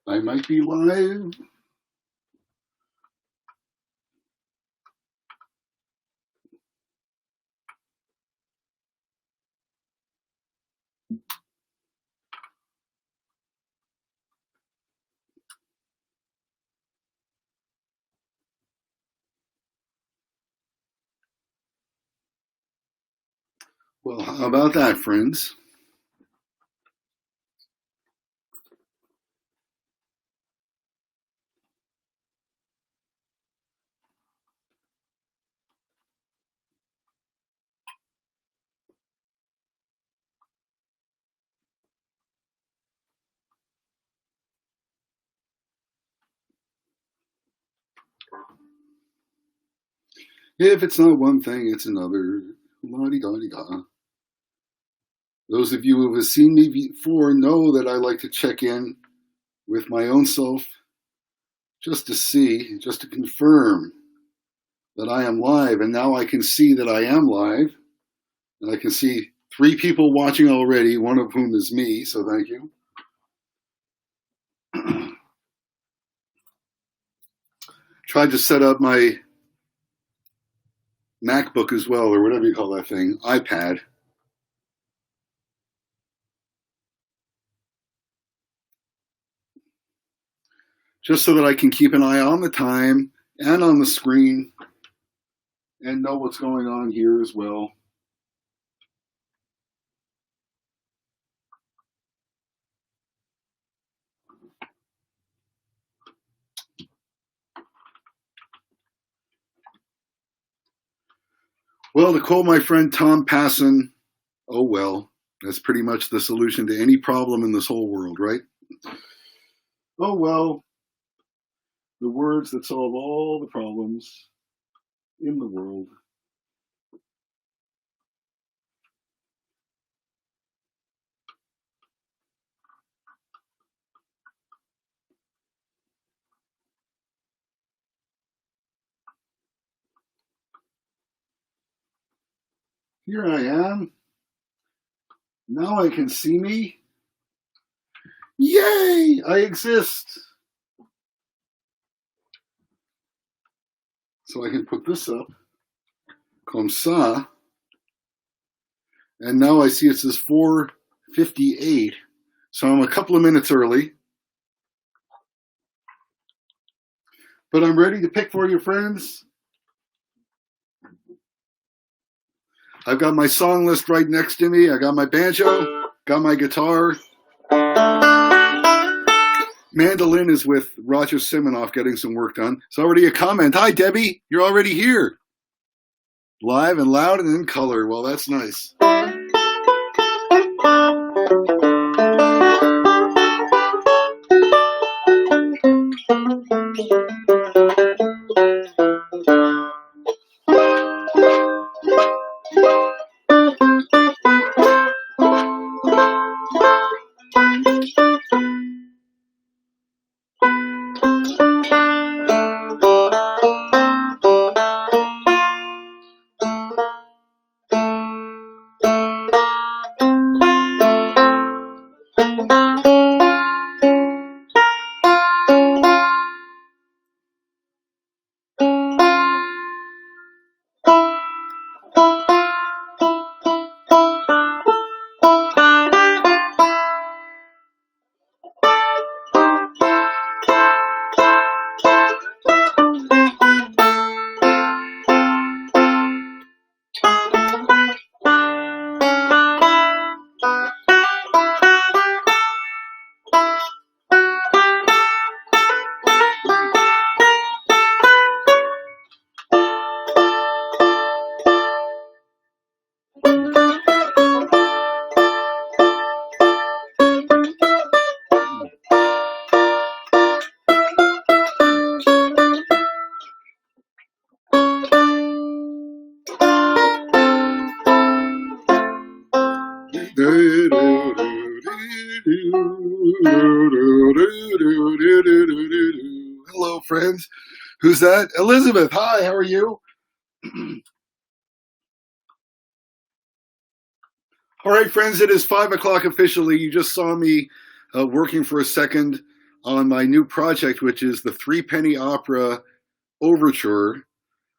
I might be live. Well, how about that, friends? If it's not one thing, it's another. La-di-da-di-da. Those of you who have seen me before know that I like to check in with my own self just to see, just to confirm that I am live. And now I can see that I am live. And I can see 3 people watching already, one of whom is me, so thank you. Tried to set up my MacBook as well, or whatever you call that thing, iPad. Just so that I can keep an eye on the time and on the screen and know what's going on here as well. Well, to quote my friend Tom Passon, oh well, that's pretty much the solution to any problem in this whole world, right? Oh well, the words that solve all the problems in the world. Here I am. Now I can see me. Yay! I exist. So I can put this up. Comme ça. And now I see it says 4:58. So I'm a couple of minutes early. But I'm ready to pick for you, friends. I've got my song list right next to me. I got my banjo, got my guitar. Mandolin is with Roger Simonoff getting some work done. It's already a comment. Hi, Debbie. You're already here. Live and loud and in color. Well, that's nice. Hello, friends. Who's that? Elizabeth. Hi, how are you? All right, friends, it is 5 o'clock officially. You just saw me working for a second on my new project, which is the Three Penny Opera Overture,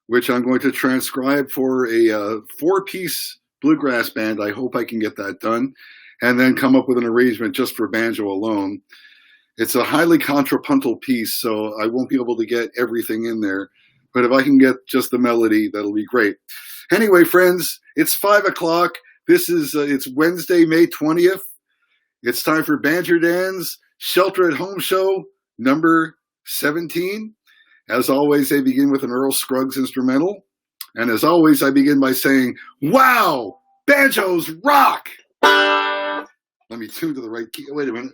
which I'm going to transcribe for a 4-piece bluegrass band. I hope I can get that done, and then come up with an arrangement just for banjo alone. It's a highly contrapuntal piece, so I won't be able to get everything in there. But if I can get just the melody, that'll be great. Anyway, friends, it's 5 o'clock. It's Wednesday, May 20th. It's time for BanjerDan's Shelter at Home Show number 17. As always, I begin with an Earl Scruggs instrumental. And as always, I begin by saying, wow, Banjos rock! Let me tune to the right key. Wait a minute.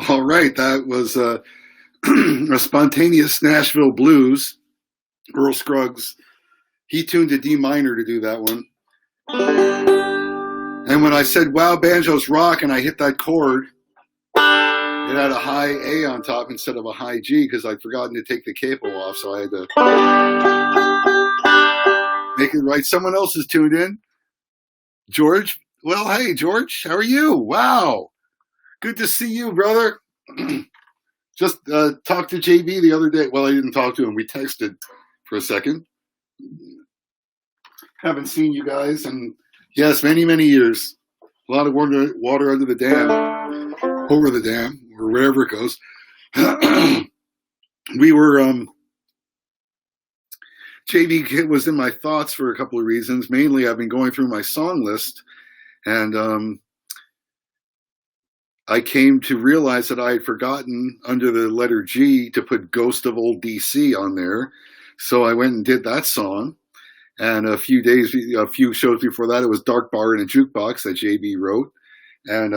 All right, that was a spontaneous Nashville blues. Earl Scruggs, he tuned to D minor to do that one. And when I said, wow, banjos rock, and I hit that chord, It had a high A on top instead of a high G because I'd forgotten to take the capo off, so I had to make it right. Someone else is tuned in. George? Well, hey, George, how are you? Wow. Good to see you, brother. Just talked to JB the other day. Well, I didn't talk to him. We texted for a second. Haven't seen you guys in, yes, many, many years. A lot of water under the dam, over the dam, or wherever it goes. We were, JB was in my thoughts for a couple of reasons. Mainly, I've been going through my song list, and I came to realize that I had forgotten under the letter G to put Ghost of Old DC on there. So I went and did that song. And a few shows before that, it was Dark Bar in a Jukebox that JB wrote. And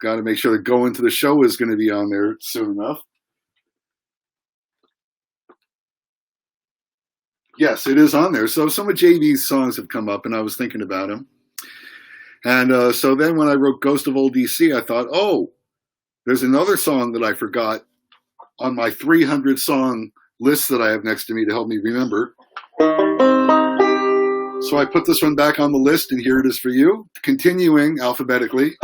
got to make sure that Going to the Show is going to be on there soon enough. Yes, it is on there. So some of JB's songs have come up, and I was thinking about him. And so then when I wrote Ghost of Old DC, I thought, oh, there's another song that I forgot on my 300 song list that I have next to me to help me remember. So I put this one back on the list, and here it is for you, continuing alphabetically.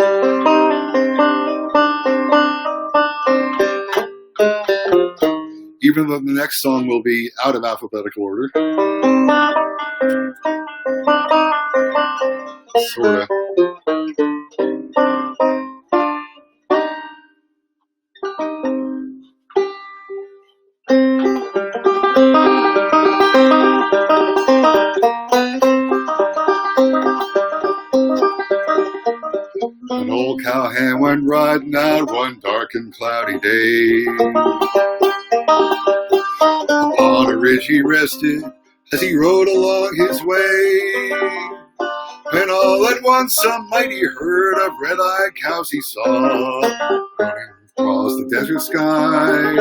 Even though the next song will be out of alphabetical order. Sort of. An old cowhand went riding out one dark and cloudy day. Upon a ridge he rested as he rode along his way. When all at once some mighty herd of red-eyed cows he saw running across the desert sky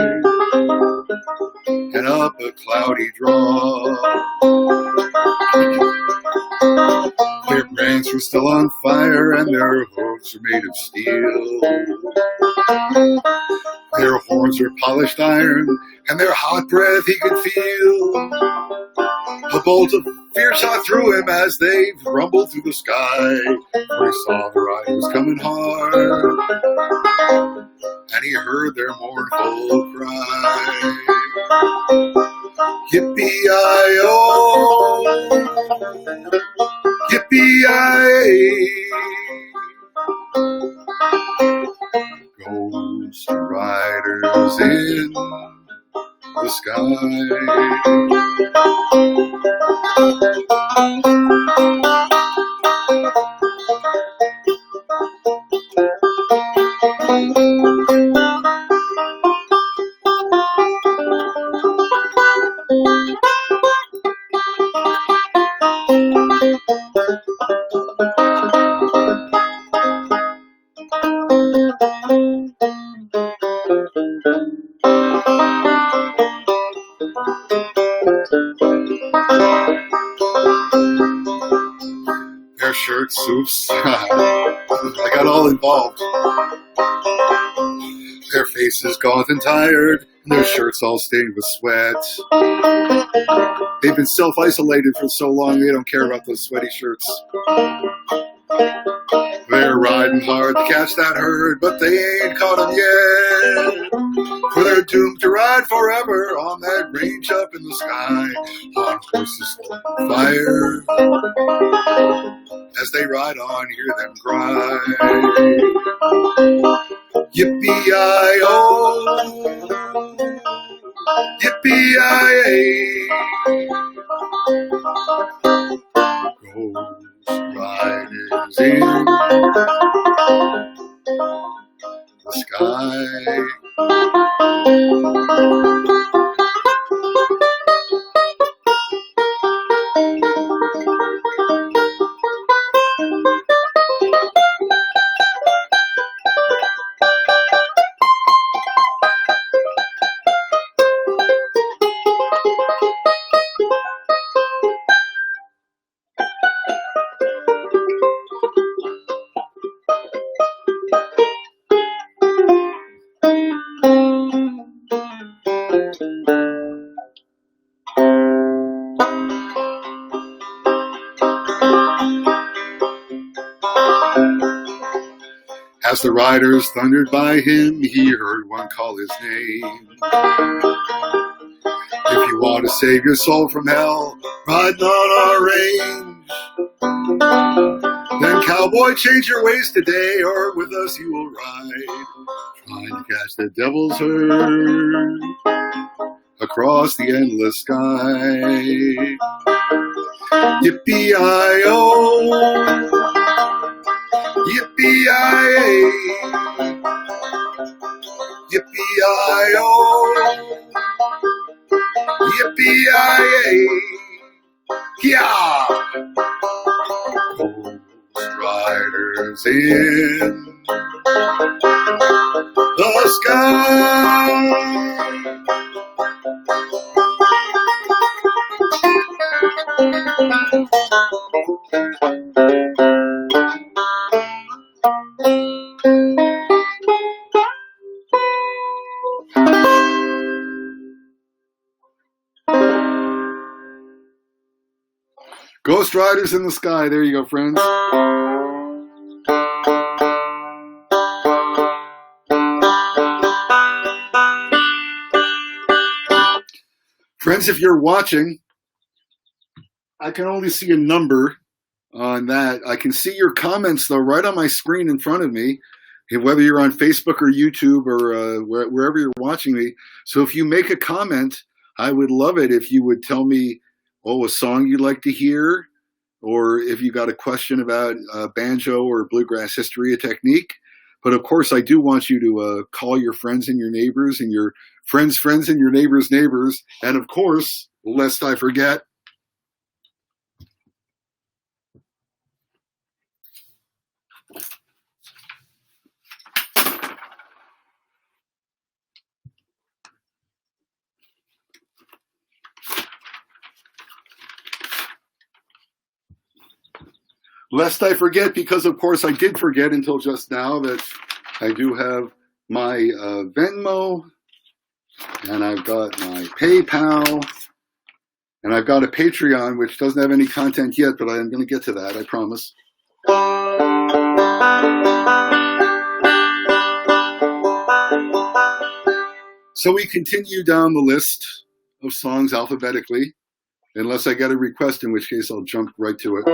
and up a cloudy draw. Their brands were still on fire and their hooves were made of steel. Their horns were polished iron and their hot breath he could feel. A bolt of fear shot through him as they rumbled through the sky, for he saw the riders coming hard, and he heard their mournful cry. Yippee-i-oh, yippee-i-ay, ghost riders in the sky. Their shirts, oops, I got all involved. Their faces gaunt and tired, and their shirts all stained with sweat. They've been self-isolated for so long they don't care about those sweaty shirts. They're riding hard to catch that herd, but they ain't caught 'em yet. For they're doomed to ride forever on that range up in the sky, on horses on fire. As they ride on, hear them cry. Yippee-i-oh, yippee-i-ay, ghost riders in the sky. As the riders thundered by him, he heard one call his name. If you want to save your soul from hell, ride on our range. Then cowboy, change your ways today, or with us you will ride, trying to catch the devil's herd across the endless sky. Yippee-I-O, yippee-I-A, yippee-I-O, yippee-I-A, yeah! Ghost riders in the sky. Ghost Riders in the Sky. There you go, friends. Friends, if you're watching, I can only see a number on that. I can see your comments, though, right on my screen in front of me, whether you're on Facebook or YouTube or wherever you're watching me. So if you make a comment, I would love it if you would tell me, a song you'd like to hear, or if you got a question about banjo or bluegrass history or technique. But of course, I do want you to call your friends and your neighbors and your friends' friends and your neighbors' neighbors. And of course, lest I forget, because of course I did forget until just now that I do have my Venmo, and I've got my PayPal, and I've got a Patreon, which doesn't have any content yet, but I'm going to get to that, I promise. So we continue down the list of songs alphabetically, unless I get a request, in which case I'll jump right to it.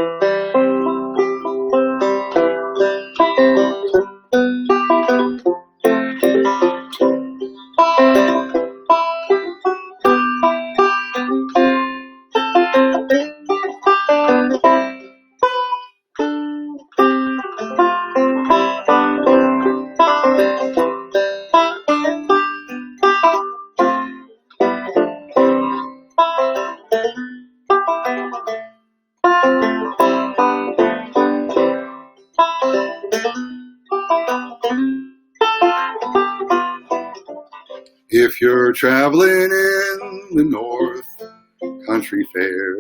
If you're traveling in the North Country Fair,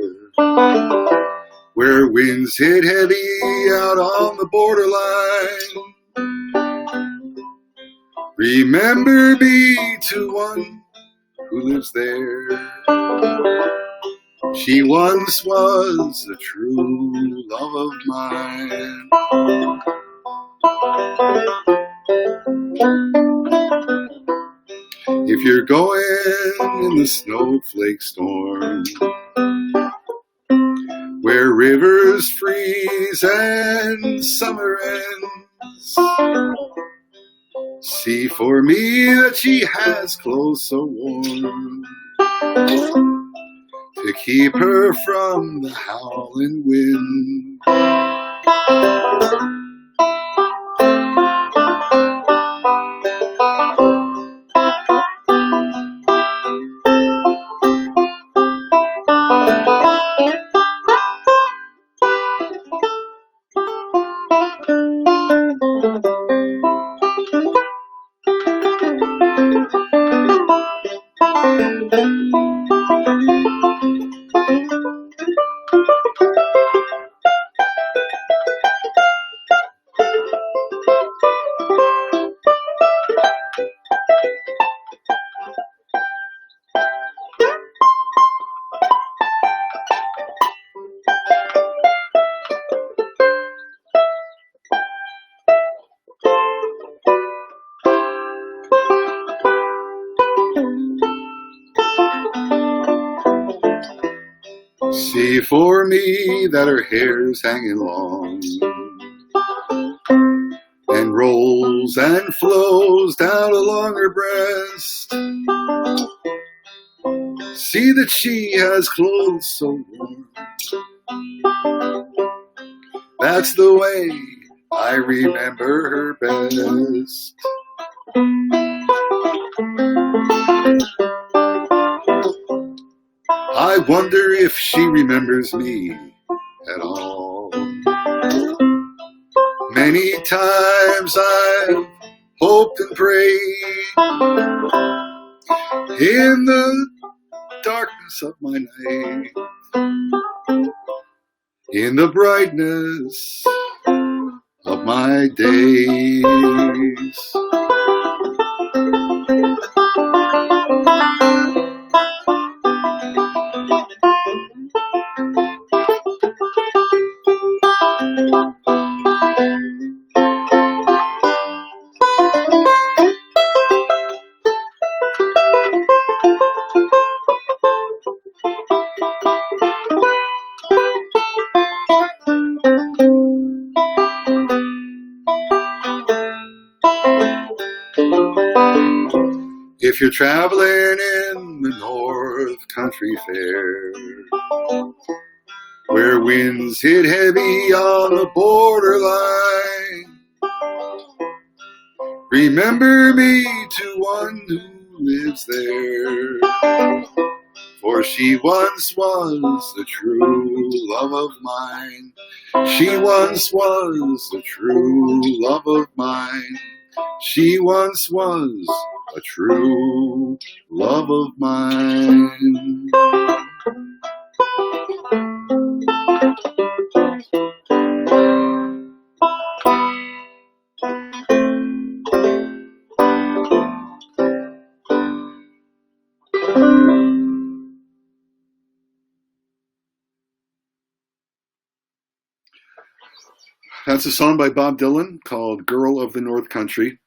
where winds hit heavy out on the borderline, remember me to one who lives there. She once was a true love of mine. If you're going in the snowflake storm, where rivers freeze and summer ends, see for me that she has clothes so warm to keep her from the howling wind. See for me that her hair's hanging long and rolls and flows down along her breast. See that she has clothes so warm. That's the way I remember her best. I wonder if she remembers me at all. Many times I've hoped and prayed in the darkness of my night, in the brightness of my days. If you're traveling in the North Country Fair, where winds hit heavy on the borderline, remember me to one who lives there, for she once was the true love of mine. She once was the true love of mine. She once was a true love of mine. That's a song by Bob Dylan called Girl of the North Country.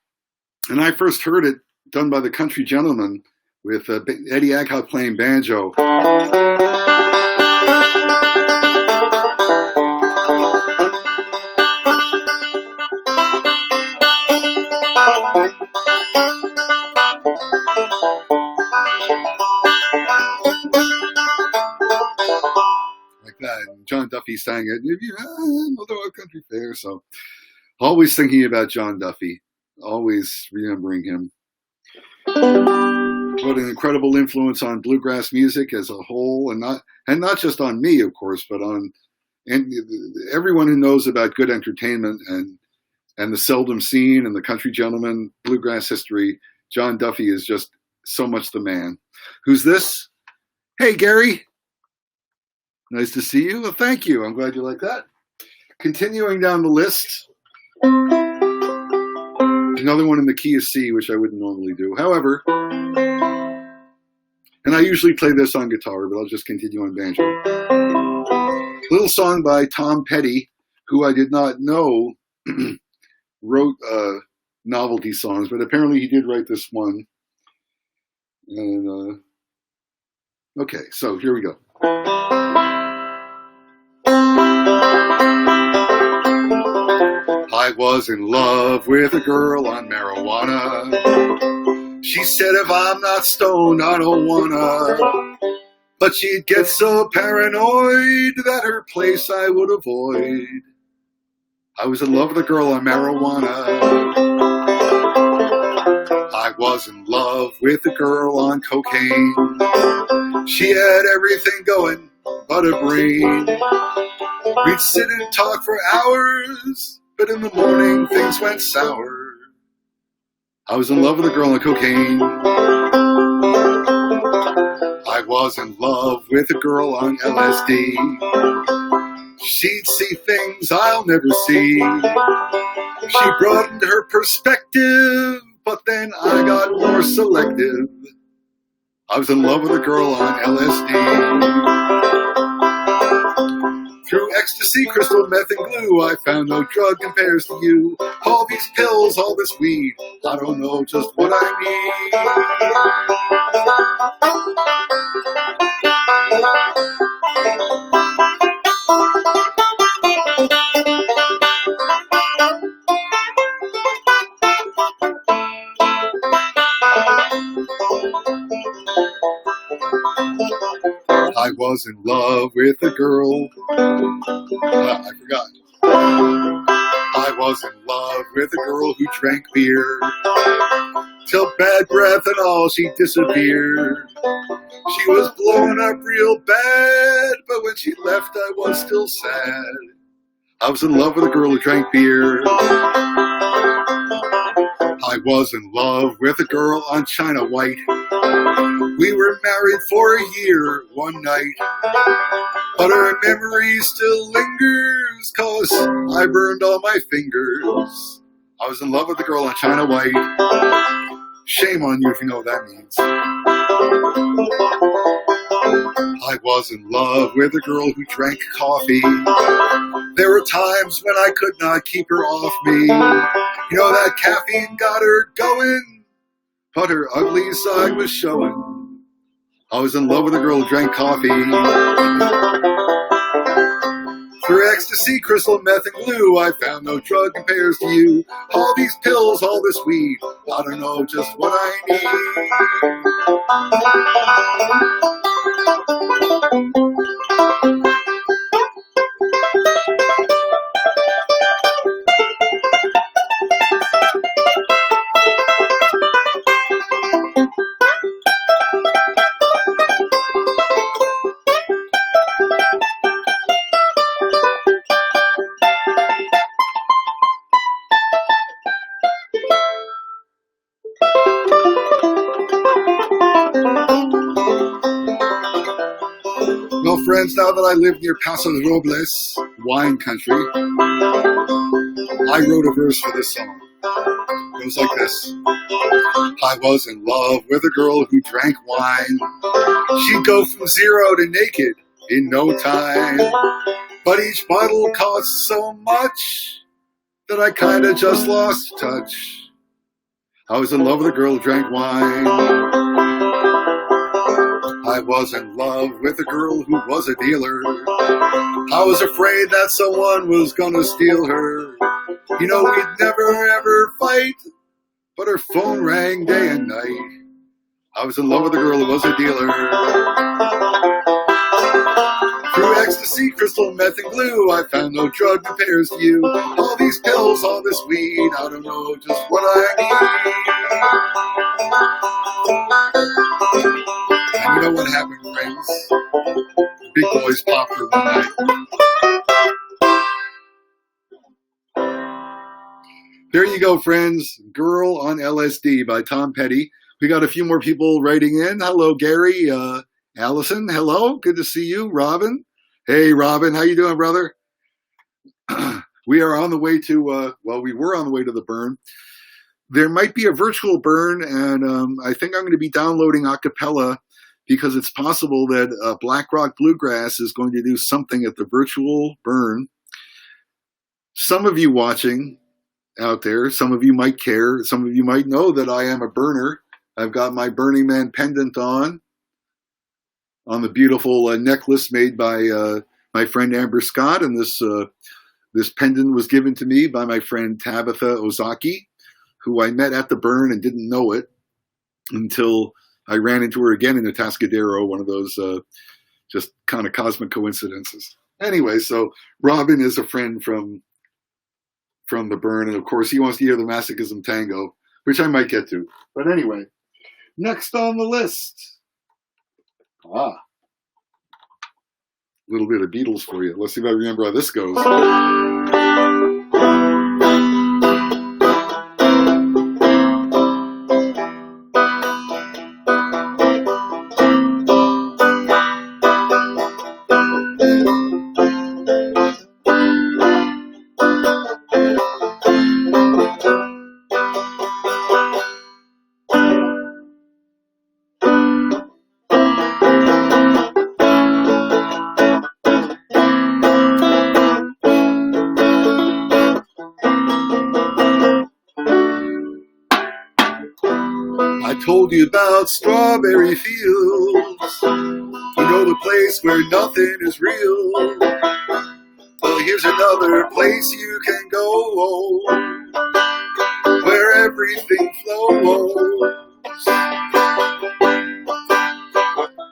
And I first heard it done by the Country Gentlemen with Eddie Aghaw playing banjo. Like that. And John Duffy sang it. Another country fair. So always thinking about John Duffy. Always remembering him. What an incredible influence on bluegrass music as a whole, and not just on me, of course, but on everyone who knows about good entertainment and the seldom seen and the Country Gentleman bluegrass history. John Duffy is just so much the man. Who's this? Hey, Gary. Nice to see you. Well, thank you. I'm glad you like that. Continuing down the list. Another one in the key of C, which I wouldn't normally do. However, and I usually play this on guitar, but I'll just continue on banjo. Little song by Tom Petty, who I did not know wrote novelty songs, but apparently he did write this one. And okay, so here we go. I was in love with a girl on marijuana. She said if I'm not stoned, I don't wanna. But she'd get so paranoid that her place I would avoid. I was in love with a girl on marijuana. I was in love with a girl on cocaine. She had everything going but a brain. We'd sit and talk for hours, but in the morning things went sour. I was in love with a girl on cocaine. I was in love with a girl on LSD. She'd see things I'll never see. She broadened her perspective, but then I got more selective. I was in love with a girl on LSD. Through ecstasy, crystal meth, and glue, I found no drug compares to you. All these pills, all this weed, I don't know just what I need. I was in love with a girl. I forgot. I was in love with a girl who drank beer till bad breath and all she disappeared. She was blowing up real bad, but when she left I was still sad. I was in love with a girl who drank beer. I was in love with a girl on China White. We were married for a year, one night. But her memory still lingers, 'cause I burned all my fingers. I was in love with a girl on China White. Shame on you if you know what that means. I was in love with a girl who drank coffee. There were times when I could not keep her off me. You know, that caffeine got her going, but her ugly side was showing. I was in love with a girl who drank coffee. Through ecstasy, crystal meth, and glue, I found no drug compares to you. All these pills, all this weed, I don't know just what I need. Well, friends, now that I live near Paso Robles, wine country, I wrote a verse for this song. It goes like this. I was in love with a girl who drank wine. She'd go from zero to naked in no time. But each bottle cost so much that I kinda just lost touch. I was in love with a girl who drank wine. I was in love with a girl who was a dealer. I was afraid that someone was gonna steal her. You know, we'd never ever fight, but her phone rang day and night. I was in love with a girl who was a dealer. Through ecstasy, crystal meth, and glue, I found no drug compares to you. All these pills, all this weed, I don't know just what I need. And you know what happened, friends? Big boys popped her one night. There you go, friends. Girl on LSD by Tom Petty. We got a few more people writing in. Hello, Gary. Allison, hello. Good to see you. Robin. Hey, Robin. How you doing, brother? We are on the way to, we were on the way to the burn. There might be a virtual burn, and I think I'm going to be downloading a cappella because it's possible that Black Rock Bluegrass is going to do something at the virtual burn. Some of you watching out there, some of you might care. Some of you might know that I am a burner. I've got my Burning Man pendant on the beautiful necklace made by my friend Amber Scott, and this pendant was given to me by my friend Tabitha Ozaki, who I met at the burn and didn't know it until I ran into her again in Atascadero, one of those just kind of cosmic coincidences. Anyway, so Robin is a friend from the burn, and of course he wants to hear the Masochism Tango, which I might get to. But anyway, next on the list. A little bit of Beatles for you. Let's see if I remember how this goes. Told you about strawberry fields. You know, the place where nothing is real. Well, here's another place you can go, where everything flows.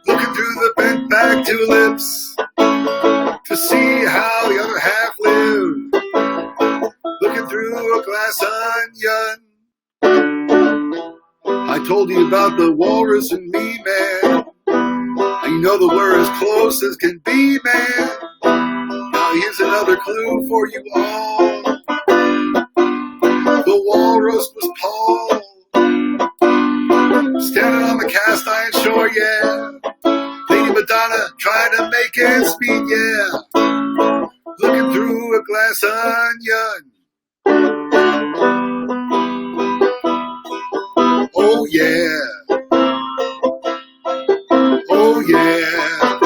Looking through the bent back to onion. I told you about the walrus and me, man. You know that we're as close as can be, man. Now here's another clue for you all. The walrus was Paul, standing on the cast iron shore, yeah. Lady Madonna trying to make ends meet, yeah. Looking through a glass onion. Oh yeah. Oh yeah.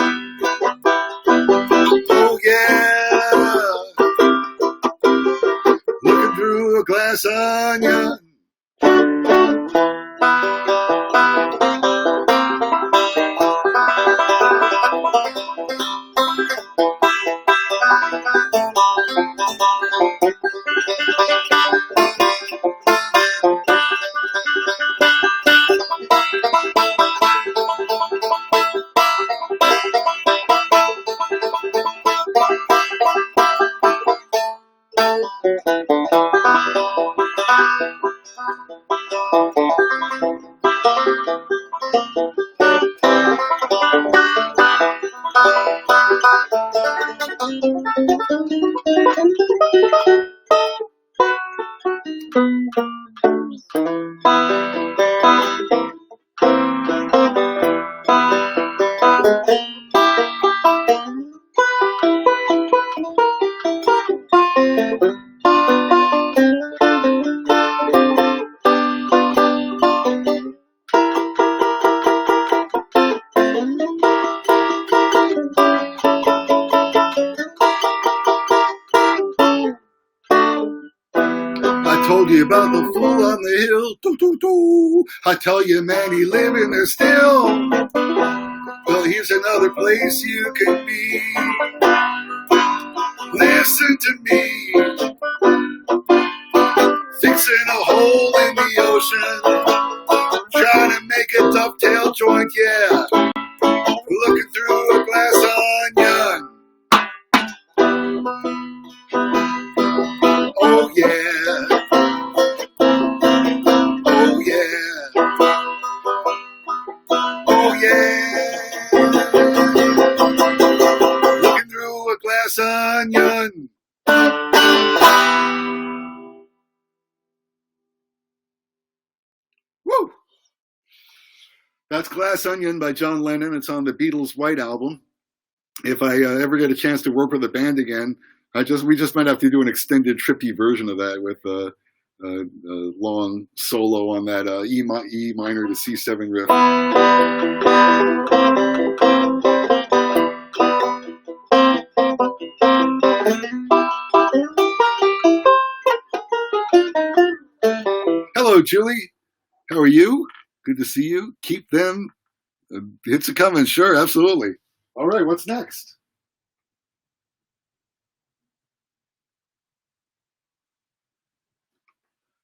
Oh yeah. Looking through a glass onion. Told you about the fool on the hill. Doo, doo, doo. I tell you, man, he living there still. Well, here's another place you can be. Listen to me. Fixing a hole in the ocean. Trying to make a dovetail joint, yeah. Looking through a glass onion. Oh, yeah. Looking through a glass onion. Woo! That's Glass Onion by John Lennon. It's on the Beatles' White Album. If I ever get a chance to work with a band again, we just might have to do an extended trippy version of that with a long solo on that E minor to C7 riff. Hello, Julie. How are you? Good to see you. Keep them hits are coming. Sure, absolutely. All right, what's next?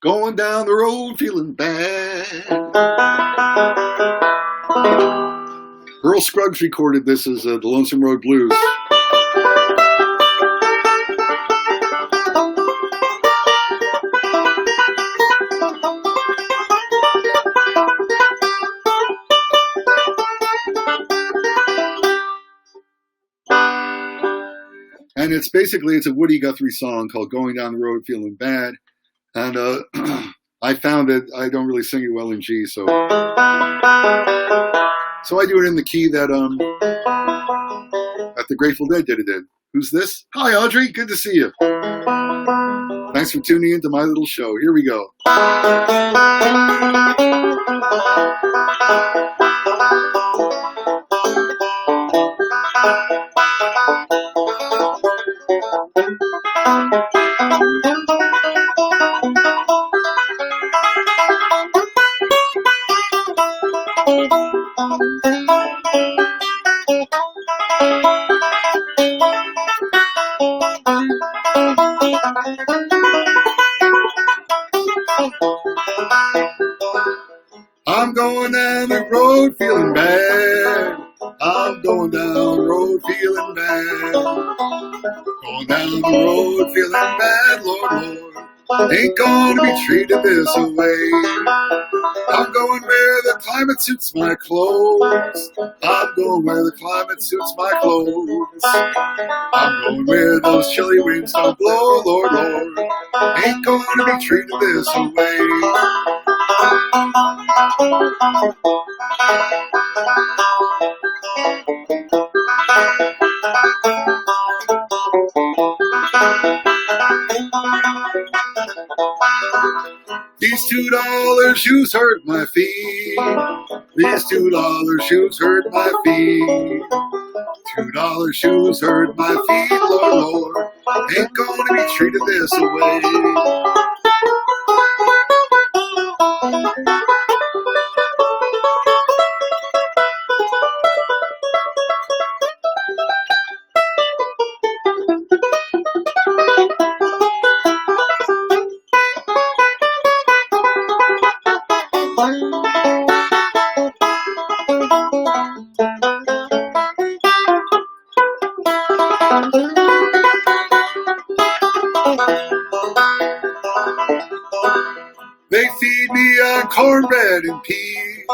Going down the road feeling bad. Earl Scruggs recorded this as the Lonesome Road Blues. And it's a Woody Guthrie song called Going Down the Road Feeling Bad. And I found that I don't really sing it well in G, so I do it in the key that the Grateful Dead did it in. Who's this? Hi, Audrey. Good to see you. Thanks for tuning into my little show. Here we go. I'm going down the road feeling bad. I'm going down the road feeling bad. Going down the road feeling bad, Lord, Lord. Ain't gonna be treated this way. I'm going where the climate suits my clothes. I'm going where the climate suits my clothes. I'm going where those chilly winds don't blow, Lord, Lord. Ain't gonna be treated this way. These $2 shoes hurt my feet. These $2 shoes hurt my feet. $2 shoes hurt my feet, Lord, Lord. Ain't gonna be treated this way. They feed me on cornbread and peas.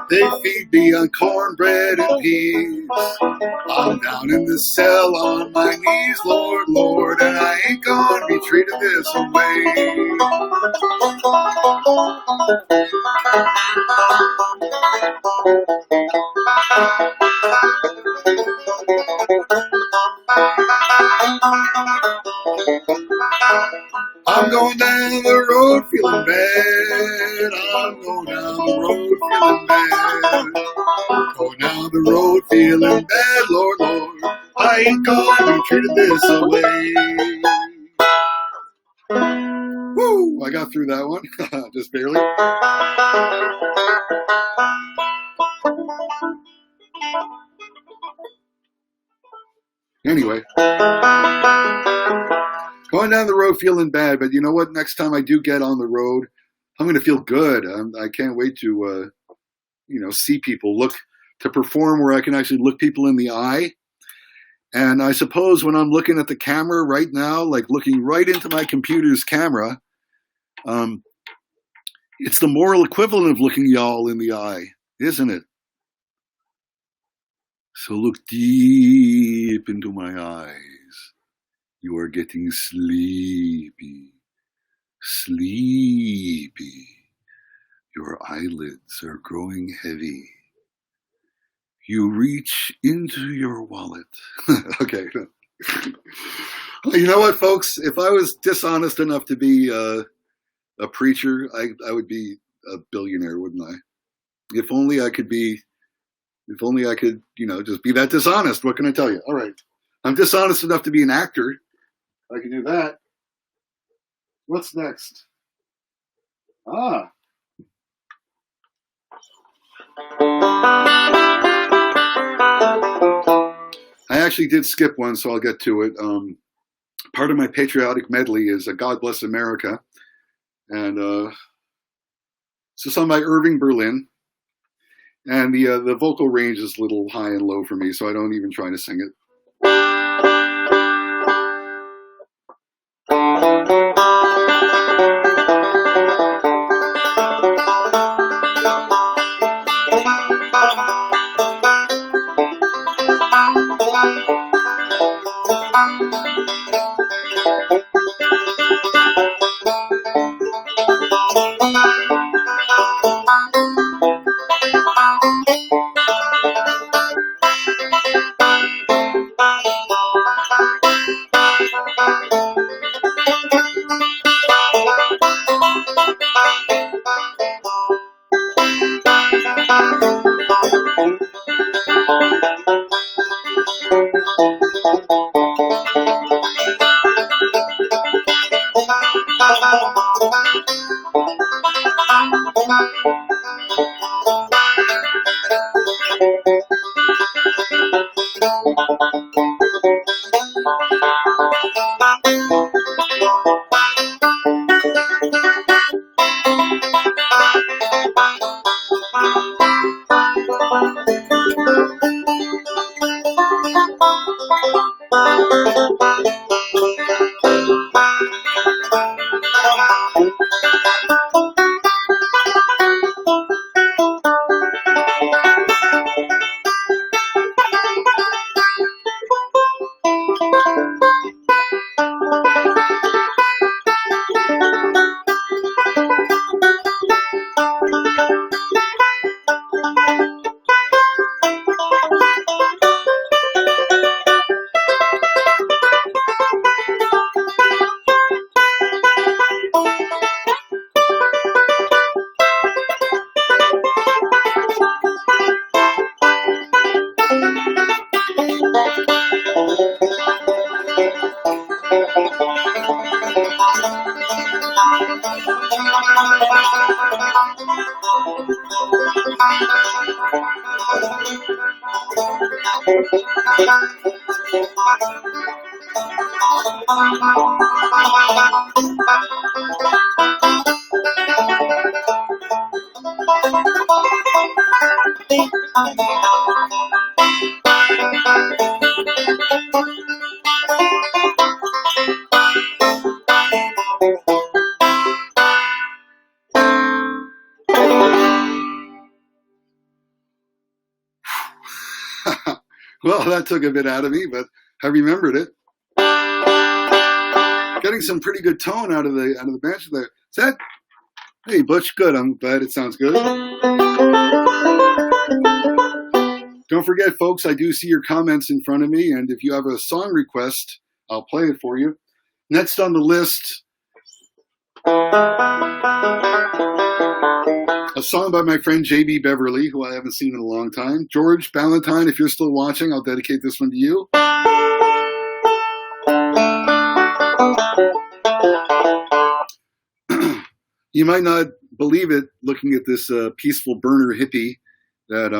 They feed me on cornbread and peas. I'm down in the cell on my knees, Lord, Lord, and I ain't gonna be treated this way. I'm going down the road feeling bad. I'm going down the road feeling bad. Going down the road feeling bad, Lord, Lord. I ain't gonna be treated this way. Woo! I got through that one. Just barely. Anyway. Going down the road feeling bad, but you know what? Next time I do get on the road, I'm going to feel good. I can't wait to, see people, to perform where I can actually look people in the eye. And I suppose when I'm looking at the camera right now, like looking right into my computer's camera, it's the moral equivalent of looking y'all in the eye, isn't it? So look deep into my eyes. You are getting sleepy, sleepy. Your eyelids are growing heavy. You reach into your wallet. Okay. You know what, folks? If I was dishonest enough to be a preacher, I would be a billionaire, wouldn't I? If only I could, just be that dishonest. What can I tell you? All right. I'm dishonest enough to be an actor. I can do that. What's next? I actually did skip one, so I'll get to it. Part of my patriotic medley is God Bless America. And it's a song by Irving Berlin. And the vocal range is a little high and low for me, so I don't even try to sing it. Well, that took a bit out of me, but I remembered it. Getting some pretty good tone out of the banjo there. Is that? Hey, Butch Good. I'm glad it sounds good. Don't forget, folks, I do see your comments in front of me, and if you have a song request, I'll play it for you. Next on the list, a song by my friend J.B. Beverly, who I haven't seen in a long time. George Ballantyne, if you're still watching, I'll dedicate this one to you. You might not believe it looking at this peaceful burner hippie that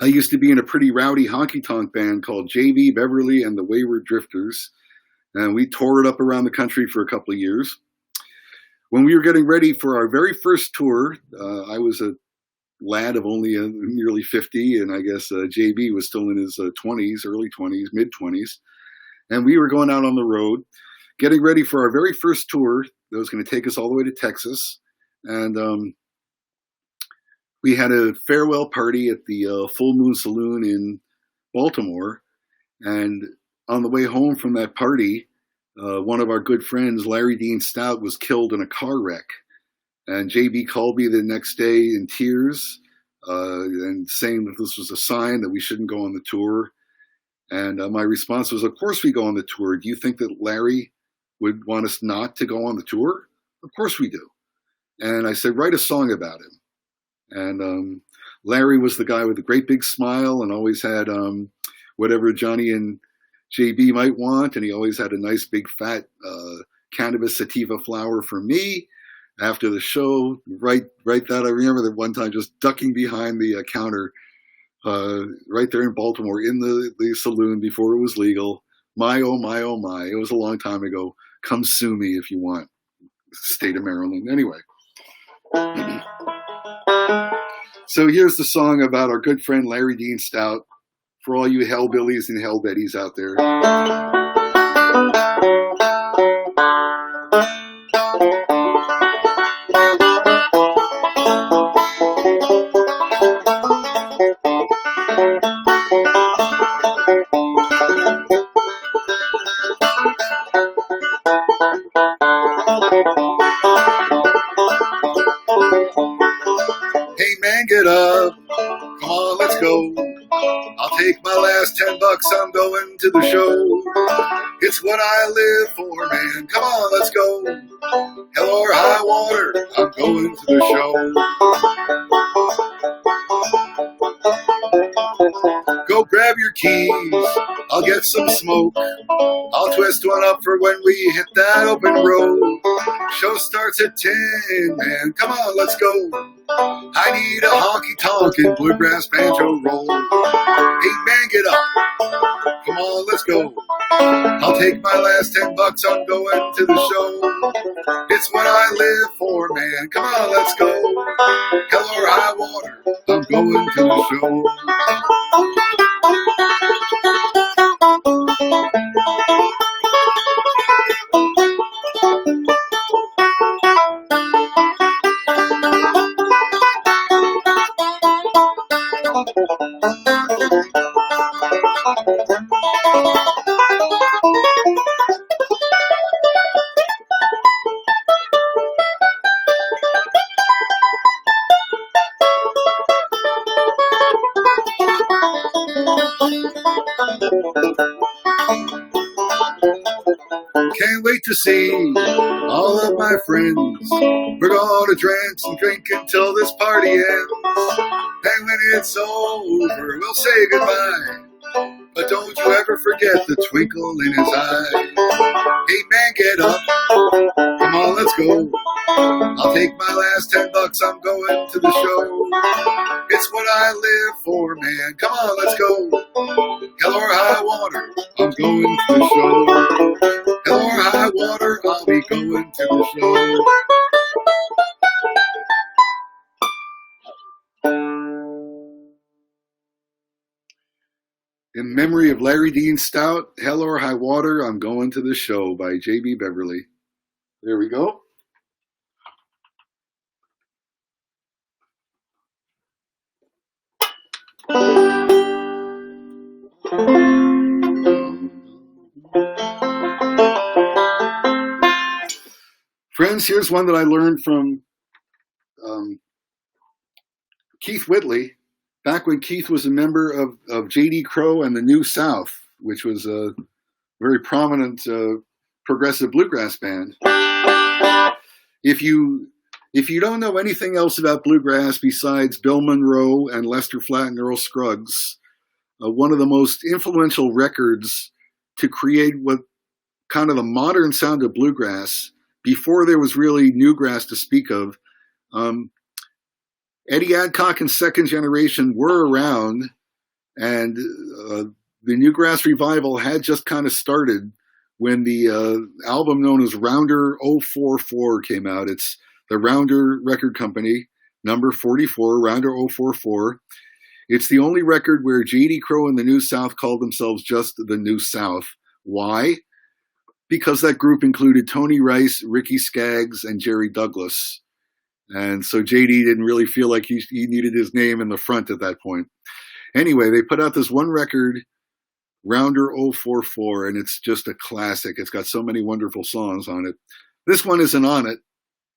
I used to be in a pretty rowdy honky-tonk band called J.B. Beverly and the Wayward Drifters. And we toured it up around the country for a couple of years. When we were getting ready for our very first tour, I was a lad of only nearly 50, and I guess JB was still in his 20s, early 20s, mid-20s. And we were going out on the road, getting ready for our very first tour that was going to take us all the way to Texas. And we had a farewell party at the Full Moon Saloon in Baltimore. And on the way home from that party, one of our good friends, Larry Dean Stout, was killed in a car wreck. And JB called me the next day in tears and saying that this was a sign that we shouldn't go on the tour. And my response was, of course we go on the tour. Do you think that Larry would want us not to go on the tour? Of course we do. And I said, write a song about him. And Larry was the guy with the great big smile and always had whatever Johnny and JB might want, and he always had a nice big fat cannabis sativa flower for me after the show. Right that I remember that one time just ducking behind the counter right there in Baltimore in the saloon before it was legal. My, oh my, oh my. It was a long time ago. Come sue me if you want. State of Maryland. Anyway. So here's the song about our good friend Larry Dean Stout. For all you hellbillies and hellbetties out there. Hey man, get up. Come on, let's go. I'll take my last $10. I'm going to the show. It's what I live for, man. Come on, let's go. Hell or high water, I'm going to the show. Go grab your keys. I'll get some smoke. I'll twist one up for when we hit that open road. Show starts at 10, man. Come on, let's go. I need a honky-tonk bluegrass banjo roll. Hey, man, get up. Come on, let's go. I'll take my last $10. I'm going to the show. It's what I live for, man. Come on, let's go. Hell or high water, I'm going to the show. Can't wait to see all of my friends. We're gonna dance and drink until this party ends. And when it's over, we'll say goodbye. but don't you ever forget the twinkle in his eye. Hey man, get up. Come on, let's go. I'll take my last $10. I'm going to the show. It's what I live for, man. Come on, let's go. Hell or high water, I'm going to the show. Hell or high water, I'll be going to the show. In memory of Larry Dean Stout, Hell or High Water, I'm Going to the Show by J.B. Beverly. There we go. Friends, here's one that I learned from Keith Whitley, back when Keith was a member of J.D. Crowe and the New South, which was a very prominent progressive bluegrass band. If you don't know anything else about bluegrass besides Bill Monroe and Lester Flatt and Earl Scruggs, one of the most influential records to create what kind of the modern sound of bluegrass, before there was really newgrass to speak of, Eddie Adcock and Second Generation were around, and the newgrass revival had just kind of started when the album known as Rounder 044 came out. It's the Rounder Record Company, number 44, Rounder 044. It's the only record where J.D. Crowe and the New South called themselves just the New South. Why? Because that group included Tony Rice, Ricky Skaggs, and Jerry Douglas. And so J.D. didn't really feel like he needed his name in the front at that point. Anyway, they put out this one record, Rounder 044, and it's just a classic. It's got so many wonderful songs on it. This one isn't on it,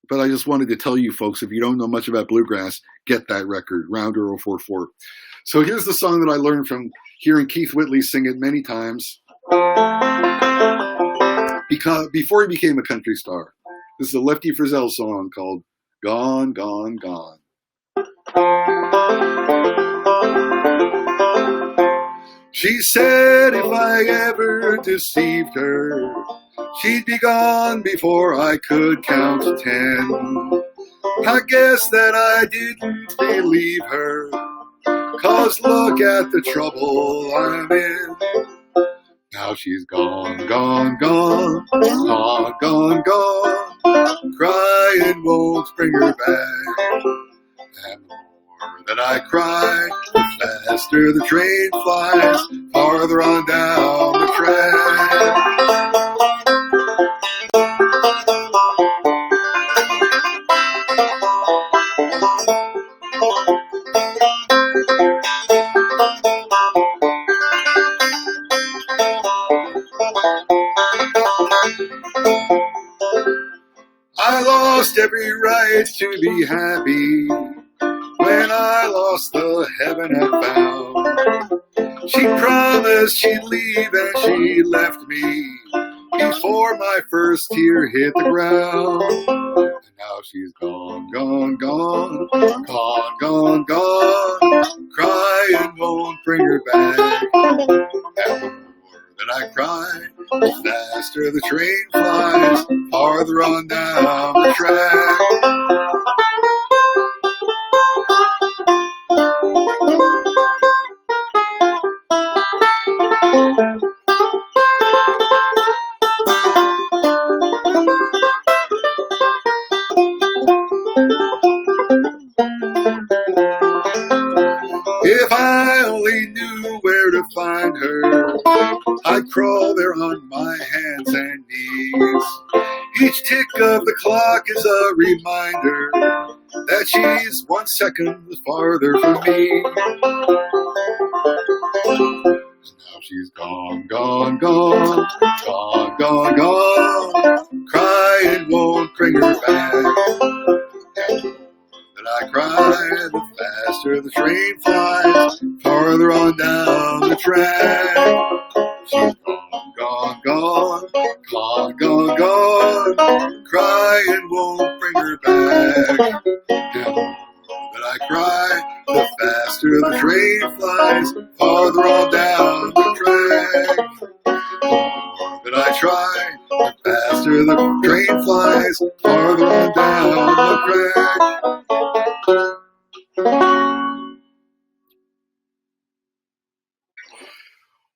but I just wanted to tell you folks, if you don't know much about bluegrass, get that record, Rounder 044. So here's the song that I learned from hearing Keith Whitley sing it many times before he became a country star. This is a Lefty Frizzell song called Gone, Gone, Gone. She said if I ever deceived her, she'd be gone before I could count 10. I guess that I didn't believe her, 'cause look at the trouble I'm in. Now she's gone, gone, gone, gone, gone, gone. Crying won't bring her back. And the more that I cry, the faster the train flies, farther on down the track. I lost every right to be happy when I lost the heaven I found. She promised she'd leave and she left me before my first tear hit the ground. And now she's gone, gone, gone, gone, gone, gone. Crying won't bring her back. And the more that I cry, the faster the train flies, farther on down the track. If I only knew where to find her, I'd crawl there on my hands and knees. Each tick of the clock is a reminder that she's 1 second farther from me. Now she's gone, gone, gone, gone, gone, gone. Crying won't bring her back. And the more that I cry, the faster the train flies, farther on down the track. She's gone, gone, gone, gone, gone, gone. Crying won't bring her back. And the more that I cry, the faster the train flies, farther on down the track. where the train flies farther on down the track.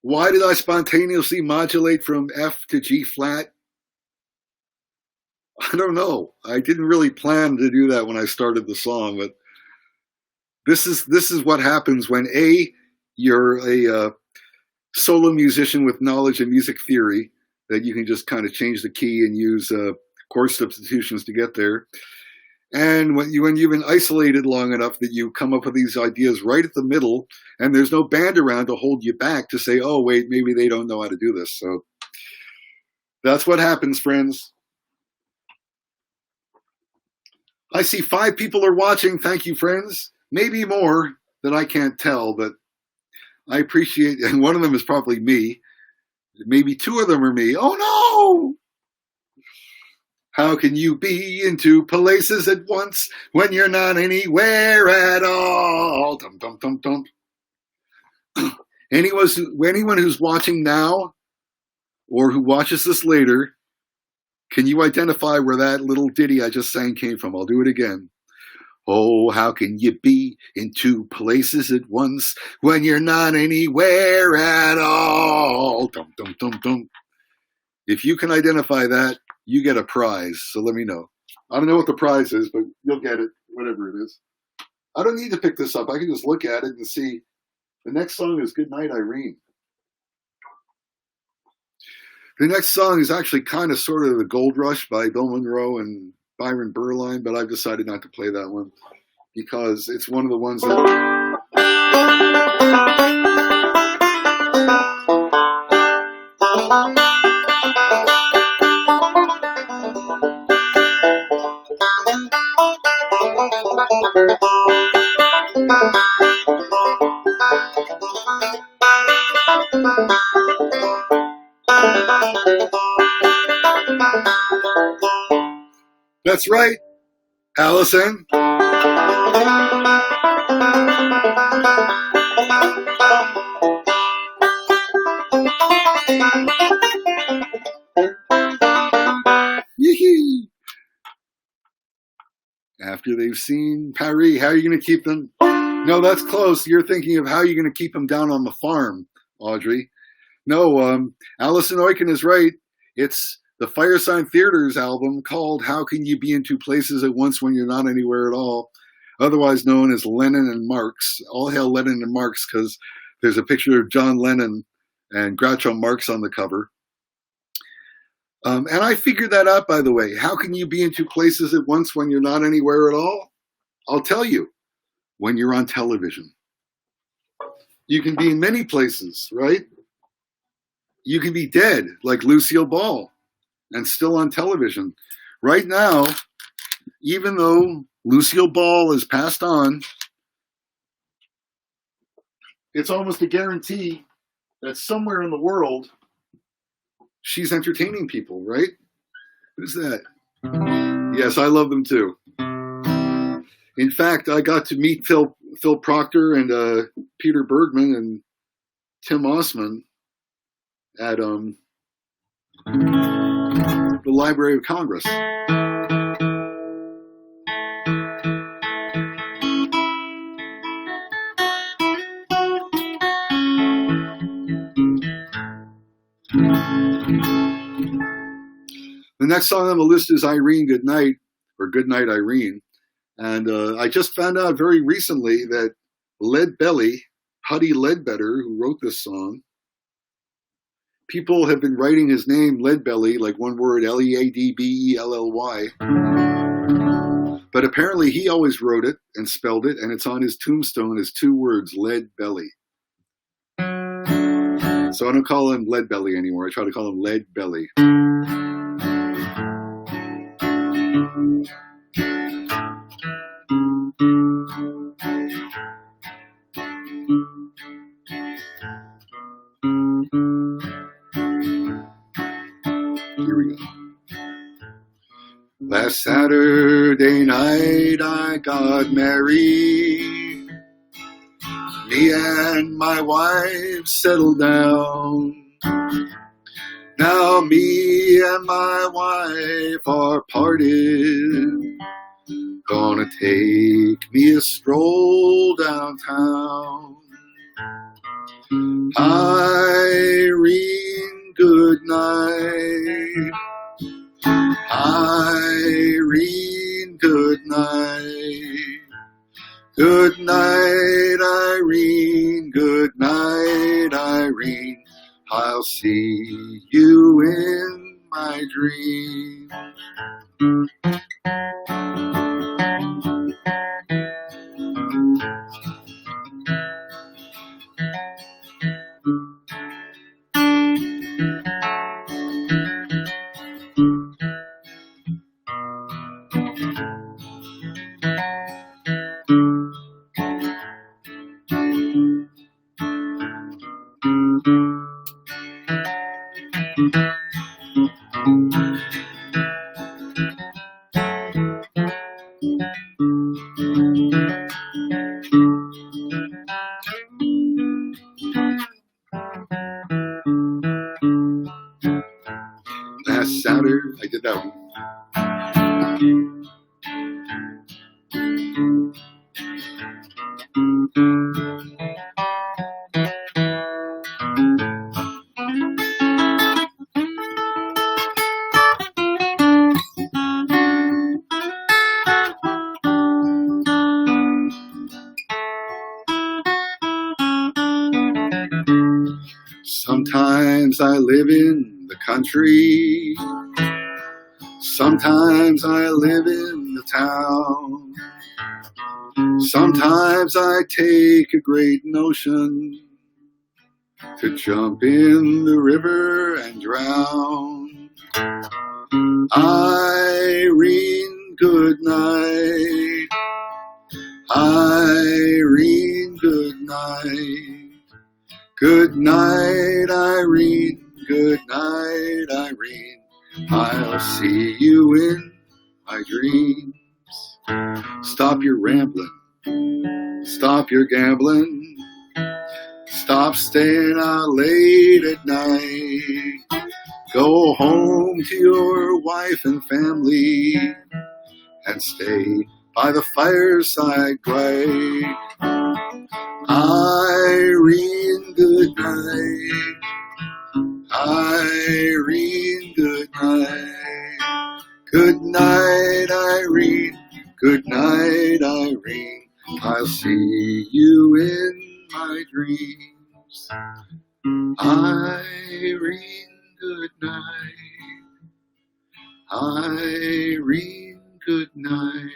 Why did I spontaneously modulate from F to G flat? I don't know. I didn't really plan to do that when I started the song, but this is what happens when you're a solo musician with knowledge in music theory, that you can just kind of change the key and use chord substitutions to get there. And when you've been isolated long enough that you come up with these ideas right at the middle, and there's no band around to hold you back to say, oh, wait, maybe they don't know how to do this. So that's what happens, friends. I see 5 people are watching. Thank you, friends. Maybe more that I can't tell, but I appreciate it. And one of them is probably me. Maybe 2 of them are me. Oh, no! How can you be in 2 places at once when you're not anywhere at all? Dum, dum, dum, dum. Anyone who's watching now or who watches this later, can you identify where that little ditty I just sang came from? I'll do it again. Oh, how can you be in 2 places at once when you're not anywhere at all? Dum, dum, dum, dum. If you can identify that, you get a prize. So let me know. I don't know what the prize is, but you'll get it, whatever it is. I don't need to pick this up. I can just look at it and see. The next song is Goodnight, Irene. The next song is actually kind of sort of The Gold Rush by Bill Monroe and Byron Berline, but I've decided not to play that one because it's one of the ones that... That's right, Allison. Yee-hee. After they've seen Paris, how are you going to keep them? No, that's close. You're thinking of how you're going to keep them down on the farm, Audrey. No, Alison Oiken is right. It's the Firesign Theater's album called How Can You Be in 2 Places at Once When You're Not Anywhere at All, otherwise known as Lennon and Marx. All hail Lennon and Marx, because there's a picture of John Lennon and Groucho Marx on the cover. And I figured that out, by the way. How can you be in 2 places at once when you're not anywhere at all? I'll tell you, when you're on television. You can be in many places, right? You can be dead, like Lucille Ball, and still on television. Right now, even though Lucille Ball is passed on, it's almost a guarantee that somewhere in the world, she's entertaining people, right? Who's that? Yes, I love them too. In fact, I got to meet Phil Proctor and Peter Bergman and Tim Osman at the Library of Congress. The next song on the list is Irene Goodnight, or Goodnight Irene. And I just found out very recently that Huddy Ledbetter, who wrote this song, people have been writing his name Leadbelly, like one word, Leadbelly. But apparently he always wrote it and spelled it, and it's on his tombstone as 2 words, Leadbelly. So I don't call him Leadbelly anymore. I try to call him Leadbelly. Here we go. Last Saturday night I got married. Me and my wife settled down. Now me and my wife are parted. Gonna take me a stroll downtown. Irene, good night. Irene, good night. Good night, Irene. Good night, Irene. I'll see you in my dream. Last Saturday, I did that one. Sometimes I live in the country. Sometimes I live in the town. Sometimes I take a great notion to jump in the river and drown. Irene, good night. Irene, good night. Good night, Irene. Good night, Irene. I'll see you in my dreams. Stop your rambling. Stop your gambling. Stop staying out late at night. Go home to your wife and family and stay by the fireside bright. Irene, good night. Irene, good night. Good night, Irene. Good night, Irene. I'll see you in my dreams. Irene, good night. Irene, good night.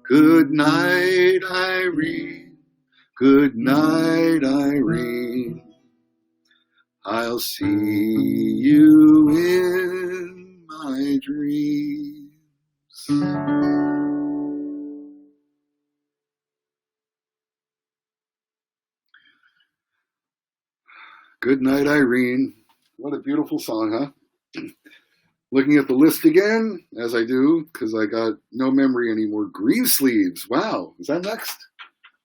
Good night, Irene. Good night, Irene. I'll see you in my dreams. Good night, Irene. What a beautiful song, huh? Looking at the list again, as I do, because I got no memory anymore. Greensleeves. Wow. Is that next?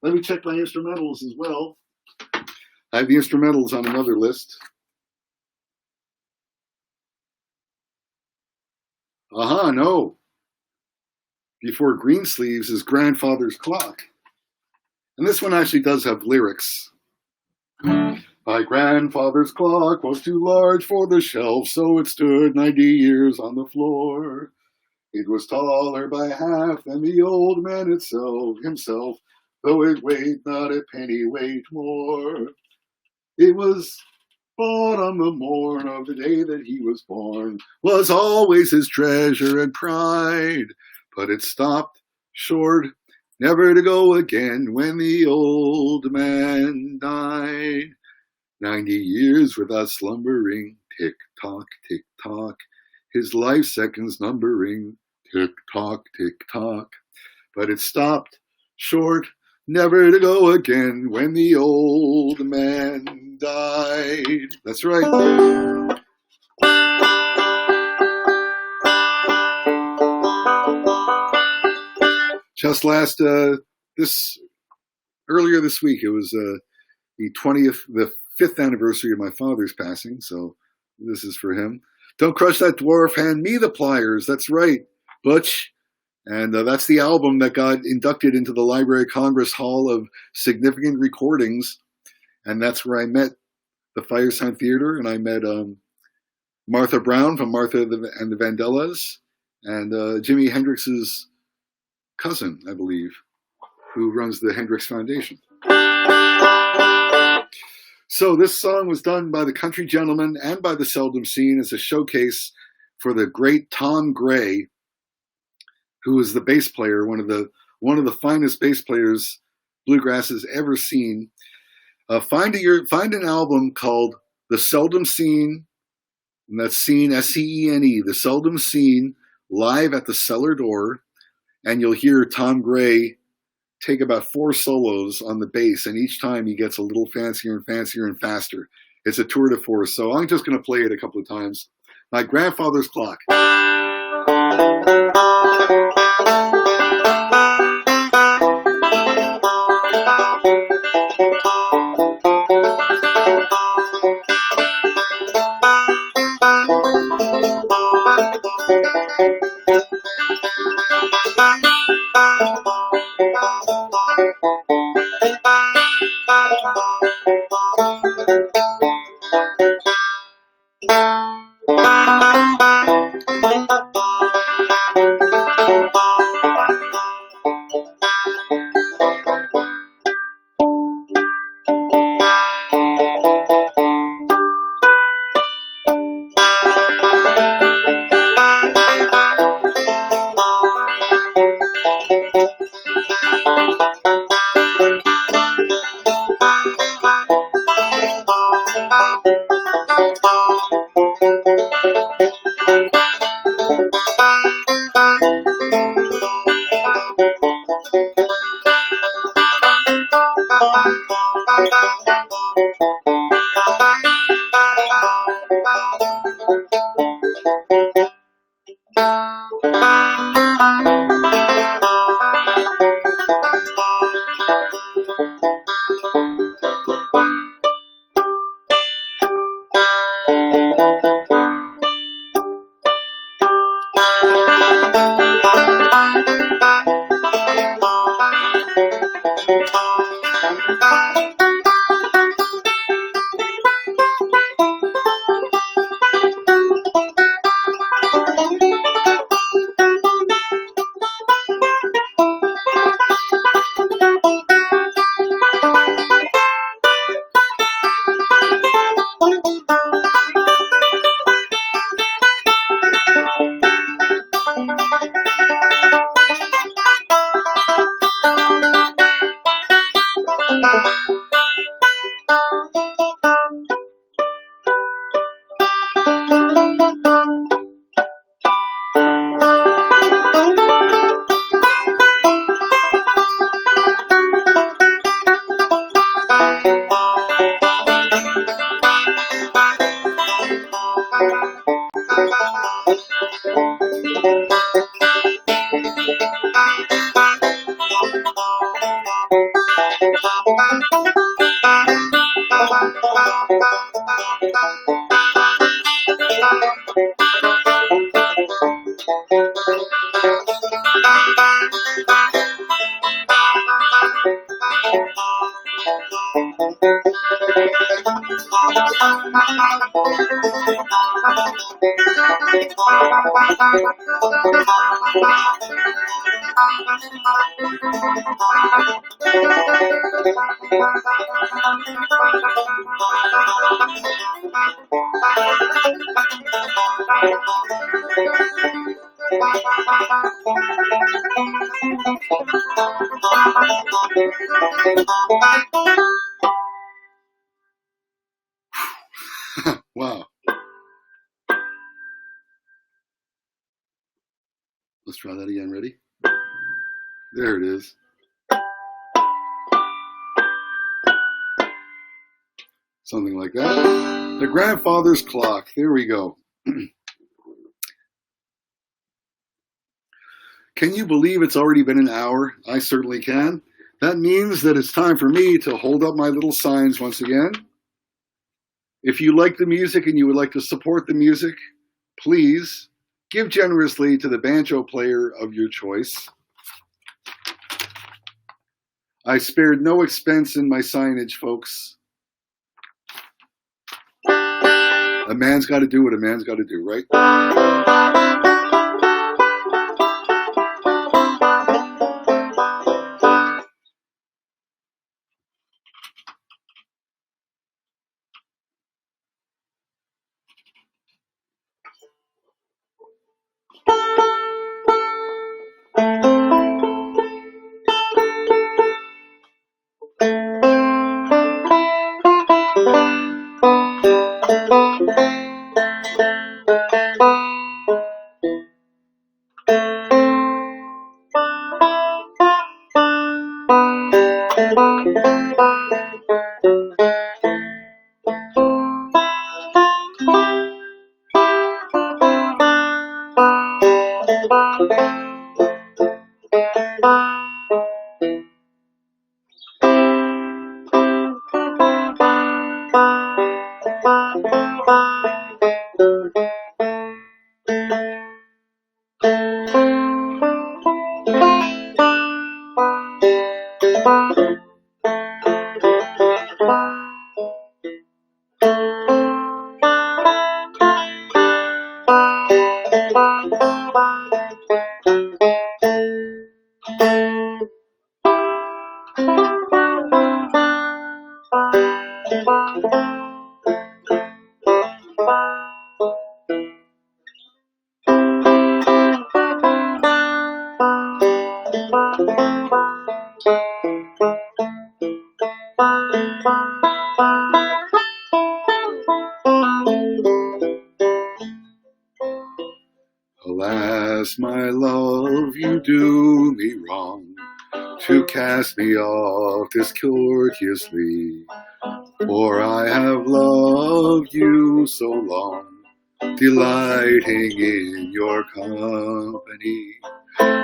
Let me check my instrumentals as well. I have the instrumentals on another list. No. Before Greensleeves is Grandfather's Clock. And this one actually does have lyrics. My grandfather's clock was too large for the shelf, so it stood 90 years on the floor. It was taller by half than the old man himself, though it weighed not a pennyweight more. It was bought on the morn of the day that he was born, was always his treasure and pride, but it stopped short, never to go again when the old man died. 90 years without slumbering, tick-tock, tick-tock, his life seconds numbering, tick-tock, tick-tock. But it stopped short, never to go again when the old man died. That's right. Just earlier this week, it was the 5th anniversary of my father's passing, so This is for him. Don't crush that dwarf, hand me the pliers. That's right, Butch. And that's the album that got inducted into the Library of Congress Hall of Significant Recordings. And that's where I met the Firesign Theater, and I met Martha Brown from Martha and the Vandellas, and Jimi Hendrix's cousin, I believe, who runs the Hendrix Foundation. So this song was done by the Country Gentlemen and by the Seldom Scene as a showcase for the great Tom Gray, who is the bass player, one of the finest bass players bluegrass has ever seen. Find an album called The Seldom Scene, and that's Scene, S-C-E-N-E, The Seldom Scene, live at the Cellar Door, and you'll hear Tom Gray take about 4 solos on the bass, and each time he gets a little fancier and fancier and faster. It's a tour de force, so I'm just going to play it a couple of times. My Grandfather's Clock. Wow. Let's try that again. Ready? There it is. Something like that. The Grandfather's Clock. There we go. Can you believe it's already been an hour? I certainly can. That means that it's time for me to hold up my little signs once again. If you like the music and you would like to support the music, please give generously to the banjo player of your choice. I spared no expense in my signage, folks. A man's got to do what a man's got to do, right? Alas, my love, you do me wrong to cast me off discourteously, for I have loved you so long, delighting in your company.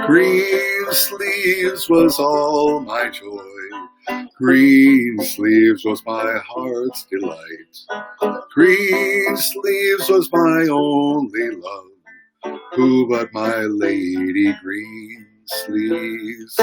Green sleeves was all my joy, green sleeves was my heart's delight, green sleeves was my only love. Who but my lady green sleeves?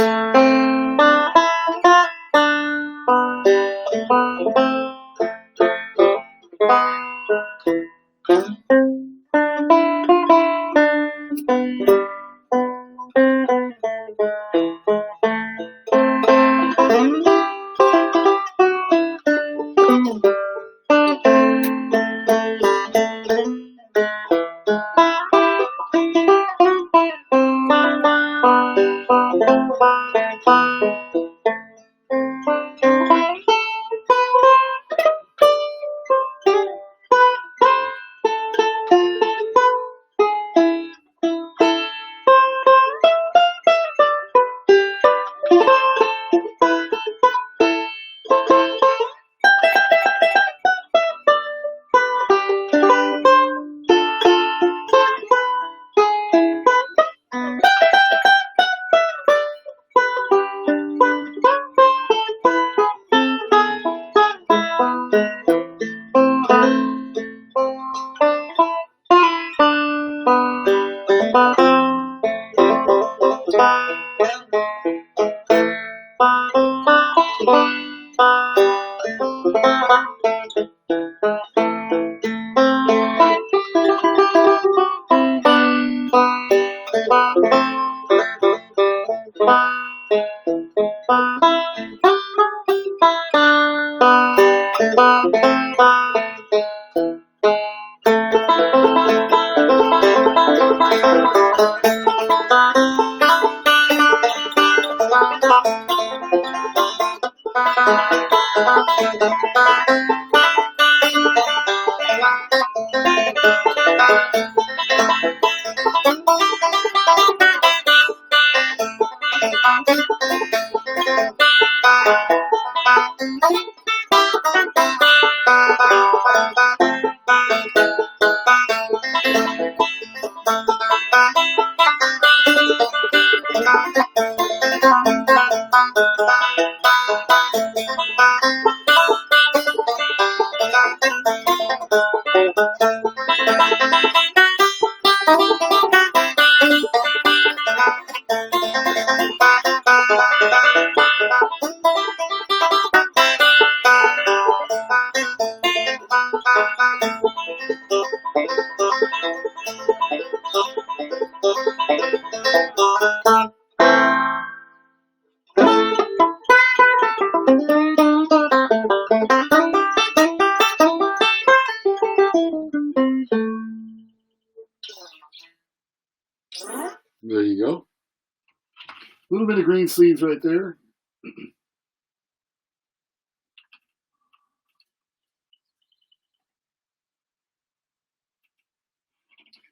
green sleeves right there.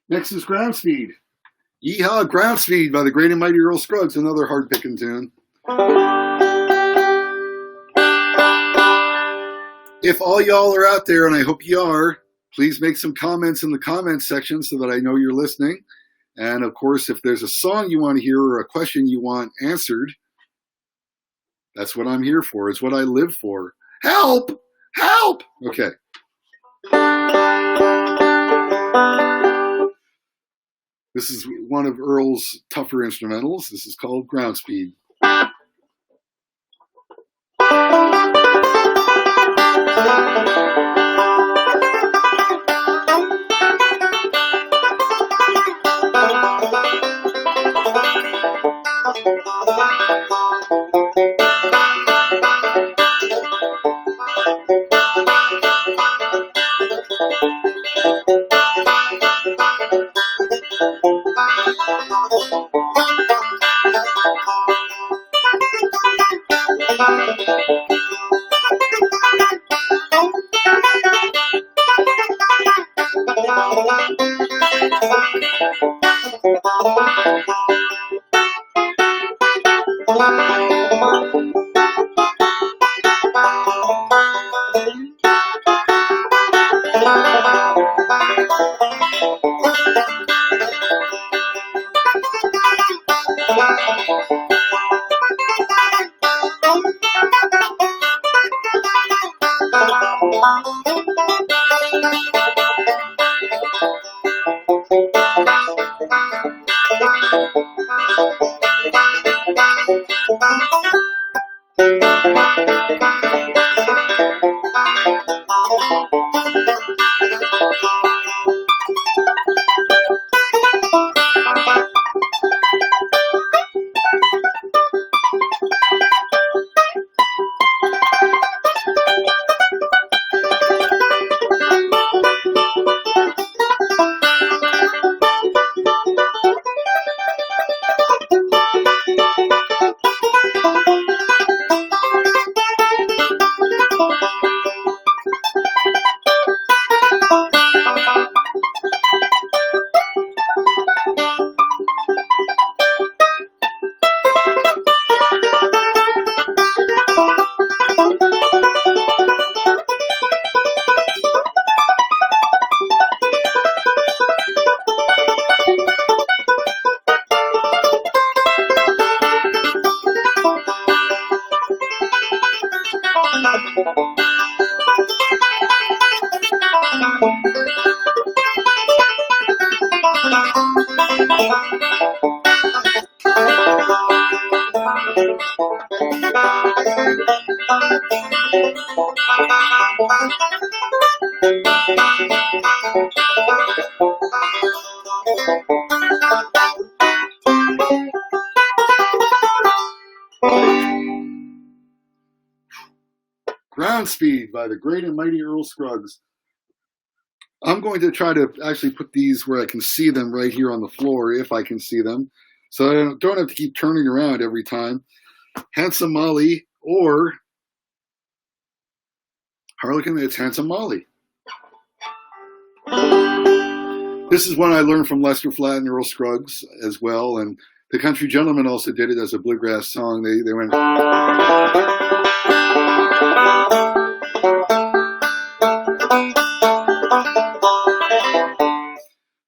Next is Ground Speed. Yeehaw, Ground Speed by the great and mighty Earl Scruggs, another hard-picking tune. If all y'all are out there, and I hope you are, please make some comments in the comments section so that I know you're listening. And of course, if there's a song you want to hear or a question you want answered, that's what I'm here for. It's what I live for. Help! Help! Okay. This is one of Earl's tougher instrumentals. This is called Ground Speed. Ground Speed by the great and mighty Earl Scruggs. I'm going to try to actually put these where I can see them right here on the floor, if I can see them, so I don't have to keep turning around every time. Handsome Molly or Harlequin, it's Handsome Molly. This is one I learned from Lester Flatt and Earl Scruggs as well, and the Country Gentlemen also did it as a bluegrass song. They went...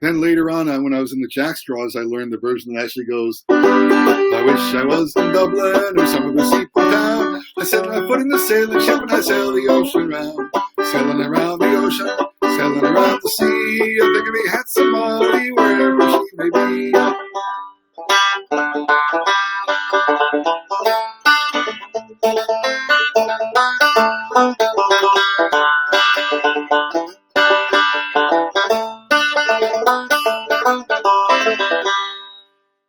Then later on, when I was in the Jackstraws, I learned the version that actually goes, I wish I was in Dublin or some other seaport town. I set my foot in the sailing ship and I sail the ocean round. Sailing around the ocean, sailing around the sea. I'm thinking me handsome Molly wherever she may be.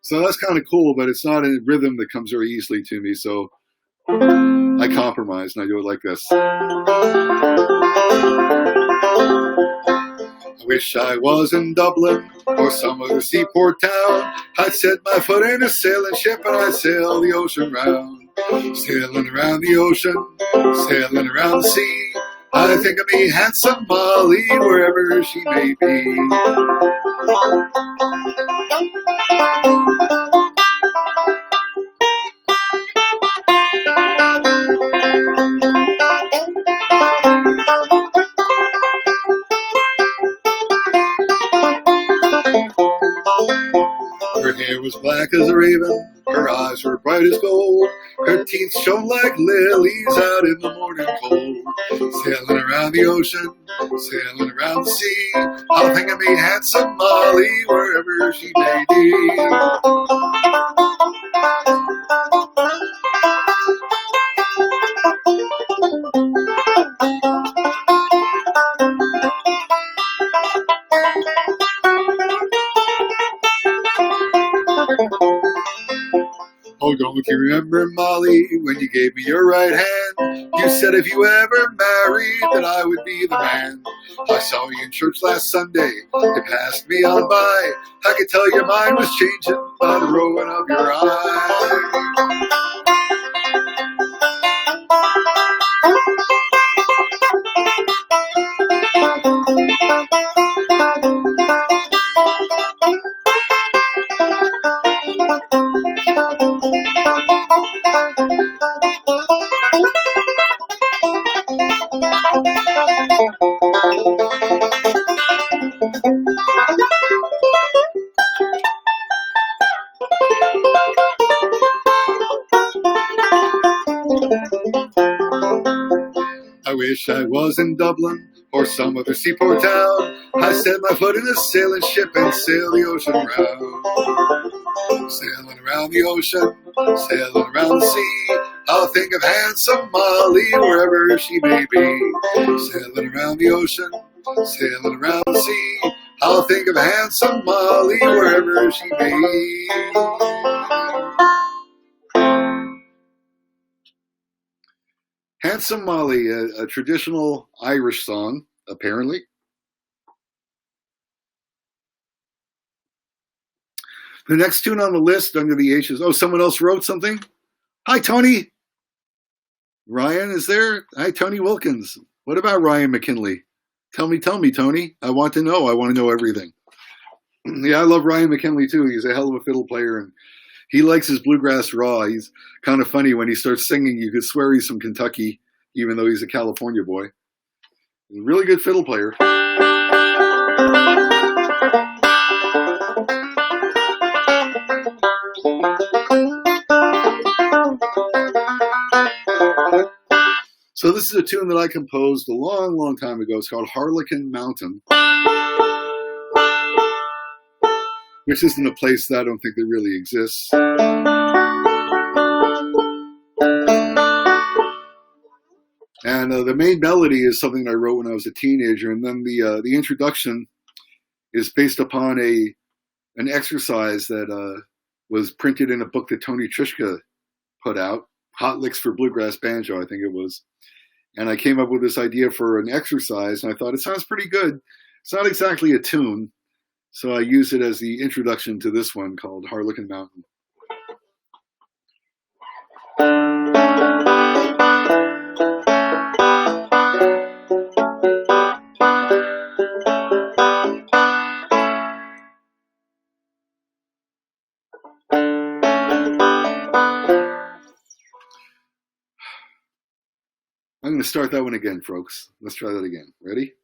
So that's kind of cool, but it's not a rhythm that comes very easily to me, so I compromise and I do it like this. I Wish I was in Dublin or some other seaport town. I'd set my foot in a sailing ship and I'd sail the ocean round. Sailing around the ocean, sailing around the sea. I think of me handsome Molly wherever she may be. Her hair was black as a raven, her eyes were bright as gold, her teeth shone like lilies out in the morning cold. Sailing around the ocean, sailing around the sea, I'll think of me handsome Molly wherever she may be. Oh, don't you remember, Molly, when you gave me your right hand? You said if you ever married that I would be the man. I saw you in church last Sunday. You passed me on by. I could tell your mind was changing by the rolling of your eyes. I wish I was in Dublin or some other seaport town. I set my foot in a sailing ship and sail the ocean round. Sailing around the ocean, sailing around the sea, I'll think of handsome Molly wherever she may be. Sailing around the ocean, sailing around the sea, I'll think of handsome Molly wherever she may be. Handsome Molly, a traditional Irish song, apparently. The next tune on the list under the H's. Oh, someone else wrote something? Hi, Tony. Ryan is there? Hi, Tony Wilkins. What about Ryan McKinley? Tell me, Tony. I want to know. I want to know everything. Yeah, I love Ryan McKinley, too. He's a hell of a fiddle player, and he likes his bluegrass raw. He's kind of funny. When he starts singing, you could swear he's from Kentucky, even though he's a California boy. He's a really good fiddle player. So this is a tune that I composed a long, long time ago. It's called Harlequin Mountain, which isn't a place that I don't think that really exists. And the main melody is something that I wrote when I was a teenager, and then the introduction is based upon an exercise that was printed in a book that Tony Trischka put out, Hot Licks for Bluegrass Banjo, I think it was. And I came up with this idea for an exercise, and I thought it sounds pretty good. It's not exactly a tune, so I use it as the introduction to this one called Harlequin Mountain. I'm going to start that one again, folks. Let's try that again. Ready?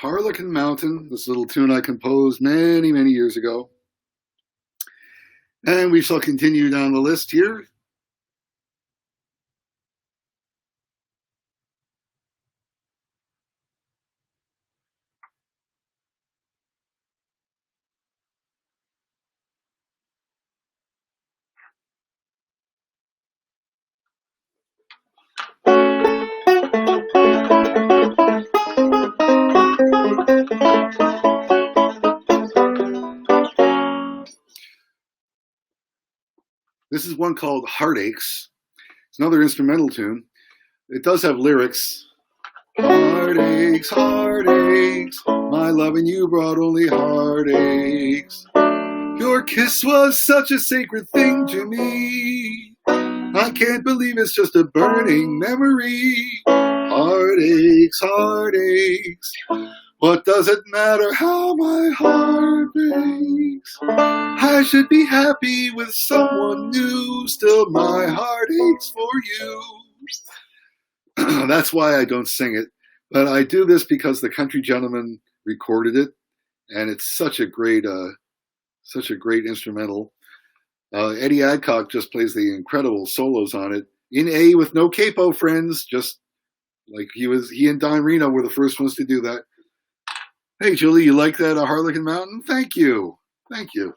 Harlequin Mountain, this little tune I composed many, many years ago. And we shall continue down the list here. This is one called Heartaches. It's another instrumental tune. It does have lyrics. Heartaches, heartaches, my loving you brought only heartaches. Your kiss was such a sacred thing to me. I can't believe it's just a burning memory. Heartaches, heartaches, what does it matter how my heart breaks? I should be happy with someone new. Still my heart aches for you. That's why I don't sing it. But I do this because the Country Gentleman recorded it. And it's such a great instrumental. Eddie Adcock just plays the incredible solos on it. In A with no capo, friends. Just like he and Don Reno were the first ones to do that. Hey, Julie, you like that Harlequin Mountain? Thank you. Thank you.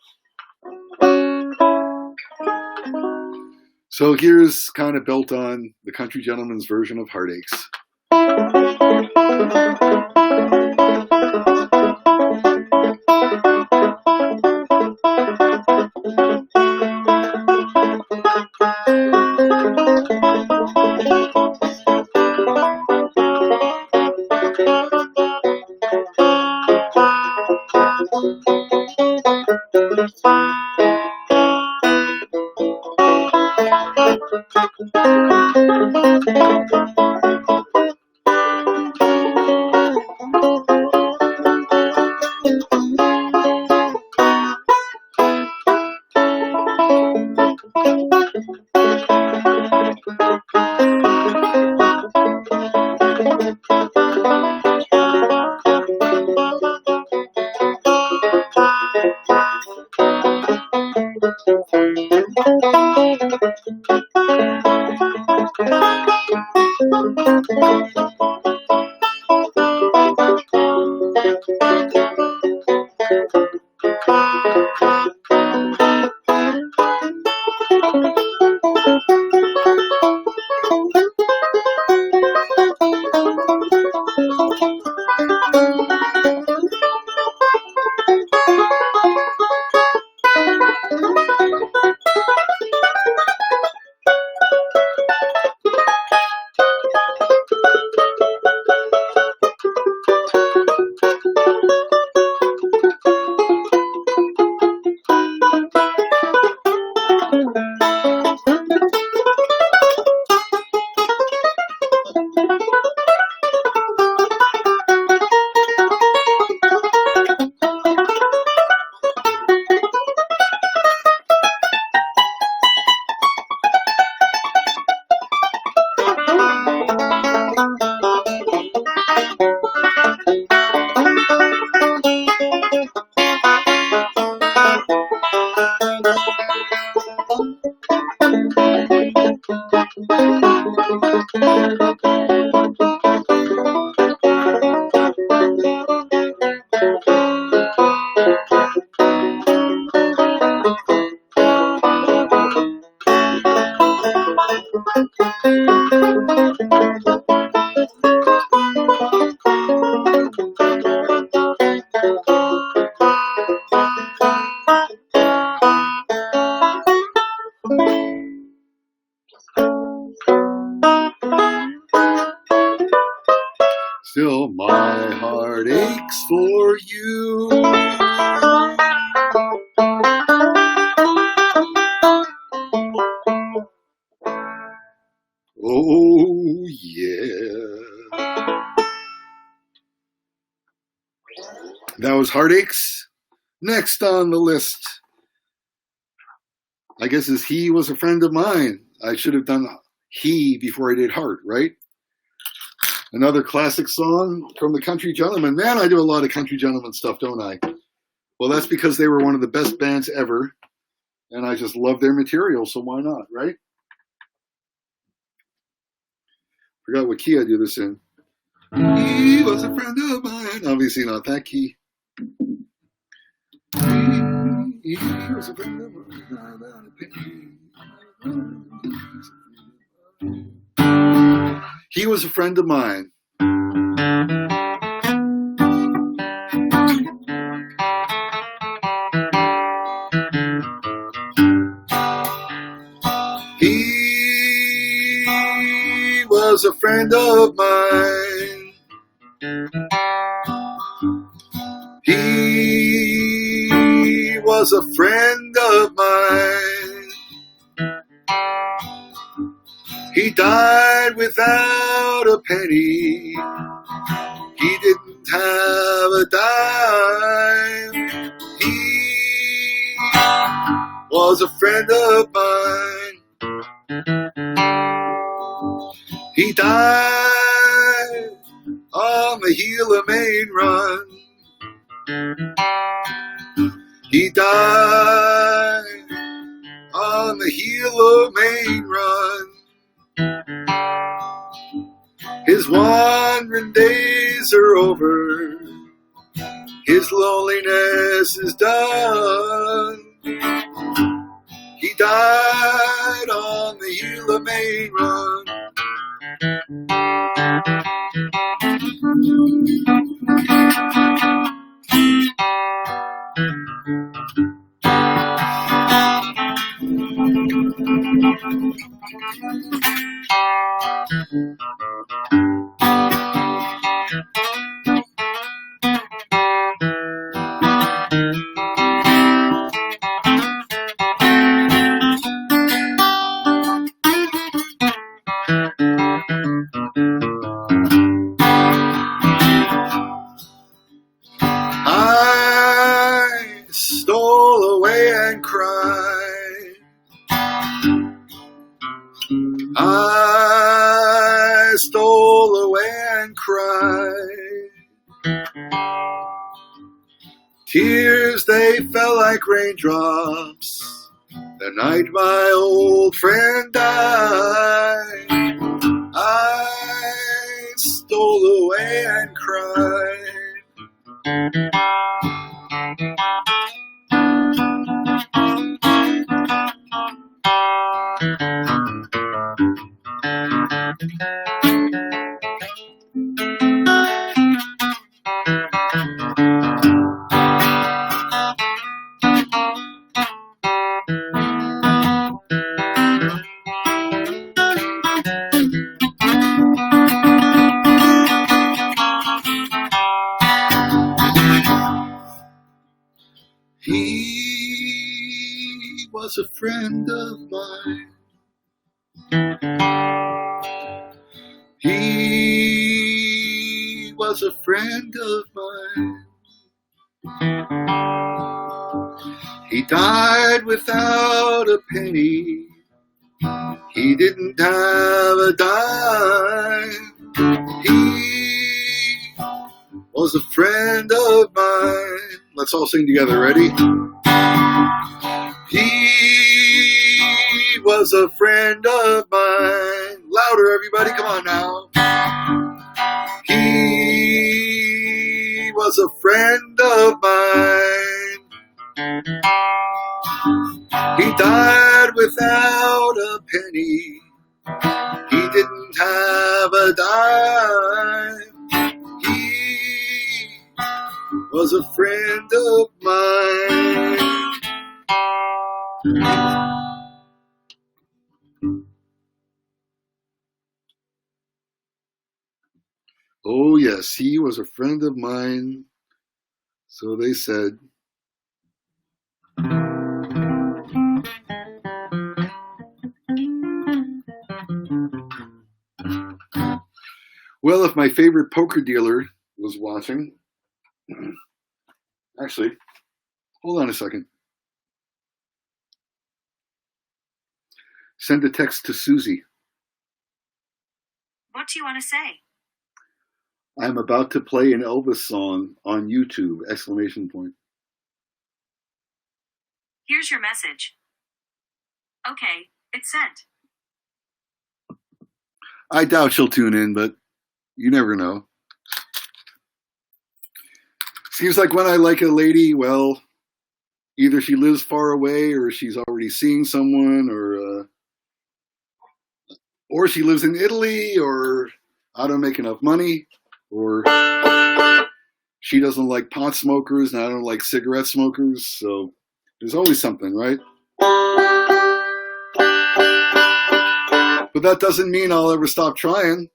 So here's kind of built on the Country Gentleman's version of Heartaches. Still my heart aches for you. Oh yeah. That was Heartaches. Next on the list, I guess, is He Was a Friend of Mine. I should have done He before I did Heart, right? Another classic song from the Country Gentlemen. Man, I do a lot of Country Gentlemen stuff, don't I? Well, that's because they were one of the best bands ever, and I just love their material, so why not, right? Forgot what key I do this in. He was a friend of mine. Obviously not that key. He was a friend of mine. He was a friend of mine. He was a friend of mine. He was a friend of mine. He died without a penny. He didn't have a dime. He was a friend of mine. He died on the heel of Main Run. He died on the heel of Main Run. His wandering days are over. His loneliness is done. He died on the heel of Main Run. cried. I stole away and cried. Tears, they fell like raindrops the night my old friend died. I stole away and cried. He was a friend of mine. He was a friend of mine. He died without a penny. He didn't have a dime. He was a friend of mine. Let's all sing together. Ready? He was a friend of mine. Louder, everybody. Come on now. He was a friend of mine. He died without a penny. He didn't have a dime. He was a friend of mine. Oh, yes, he was a friend of mine. So they said. Well, if my favorite poker dealer was watching, actually, hold on a second. Send a text to Susie. What do you want to say? I'm about to play an Elvis song on YouTube, ! Here's your message. Okay, it's sent. I doubt she'll tune in, but you never know. Seems like when I like a lady, well, either she lives far away or she's already seeing someone, or she lives in Italy, or I don't make enough money, or she doesn't like pot smokers and I don't like cigarette smokers. So there's always something, right? But that doesn't mean I'll ever stop trying.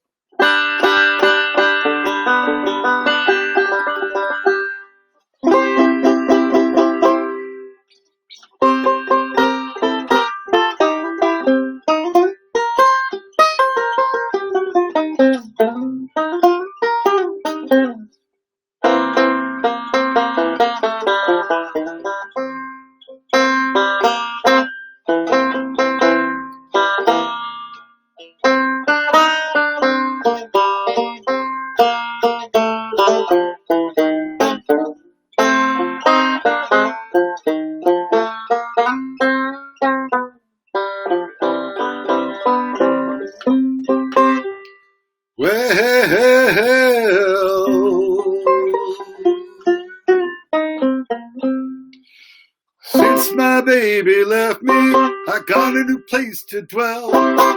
Since my baby left me, I got a new place to dwell.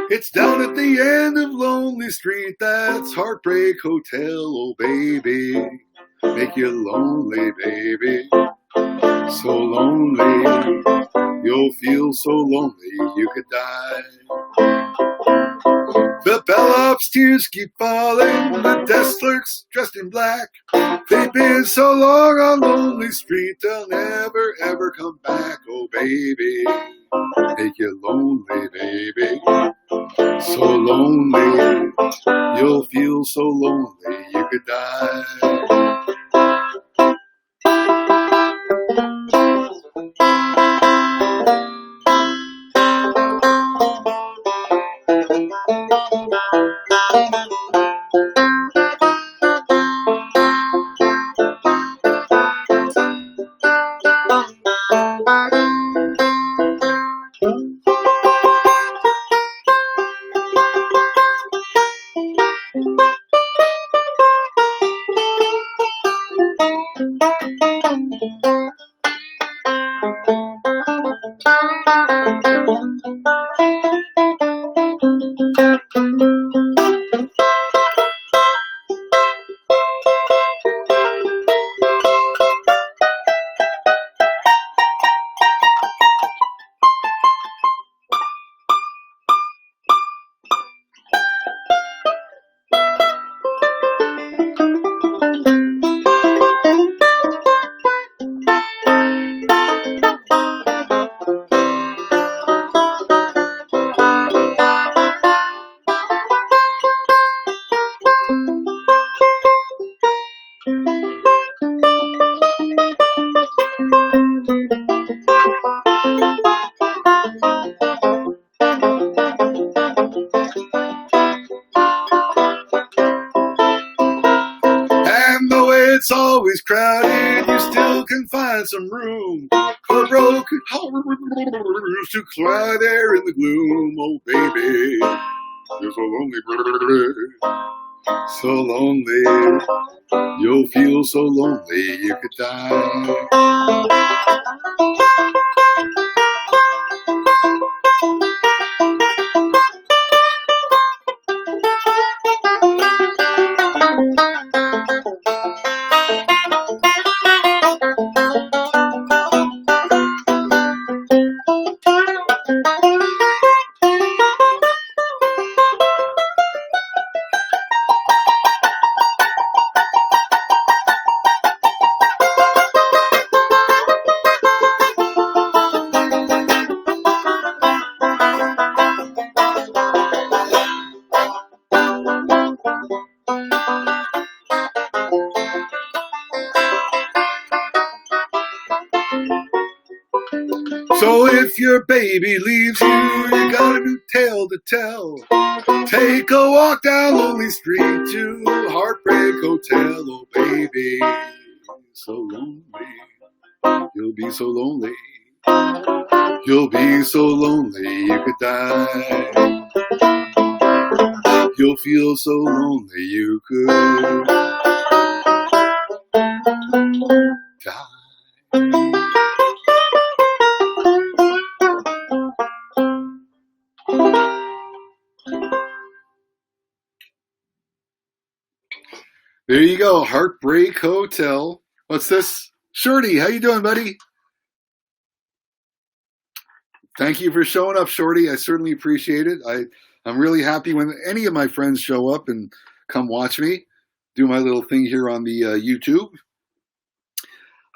It's down at the end of Lonely Street, that's Heartbreak Hotel. Oh baby, make you lonely, baby. So lonely, you'll feel so lonely you could die. The bellhop's tears keep falling, the desk clerks dressed in black. They've been so long on Lonely Street, they'll never ever come back. Oh baby, make you lonely, baby. So lonely, you'll feel so lonely you could die. it's always crowded, you still can find some room for broken hearts to cry there in the gloom. Oh, baby, you're so lonely, so lonely. You'll feel so lonely you could die. So if your baby leaves you, you got a new tale to tell. Take a walk down Lonely Street to Heartbreak Hotel. Oh, baby, so lonely. You'll be so lonely. You'll be so lonely you could die. You'll feel so lonely you could die. There you go, Heartbreak Hotel. What's this? Shorty, how you doing, buddy? Thank you for showing up, Shorty. I certainly appreciate it. I'm really happy when any of my friends show up and come watch me do my little thing here on the YouTube.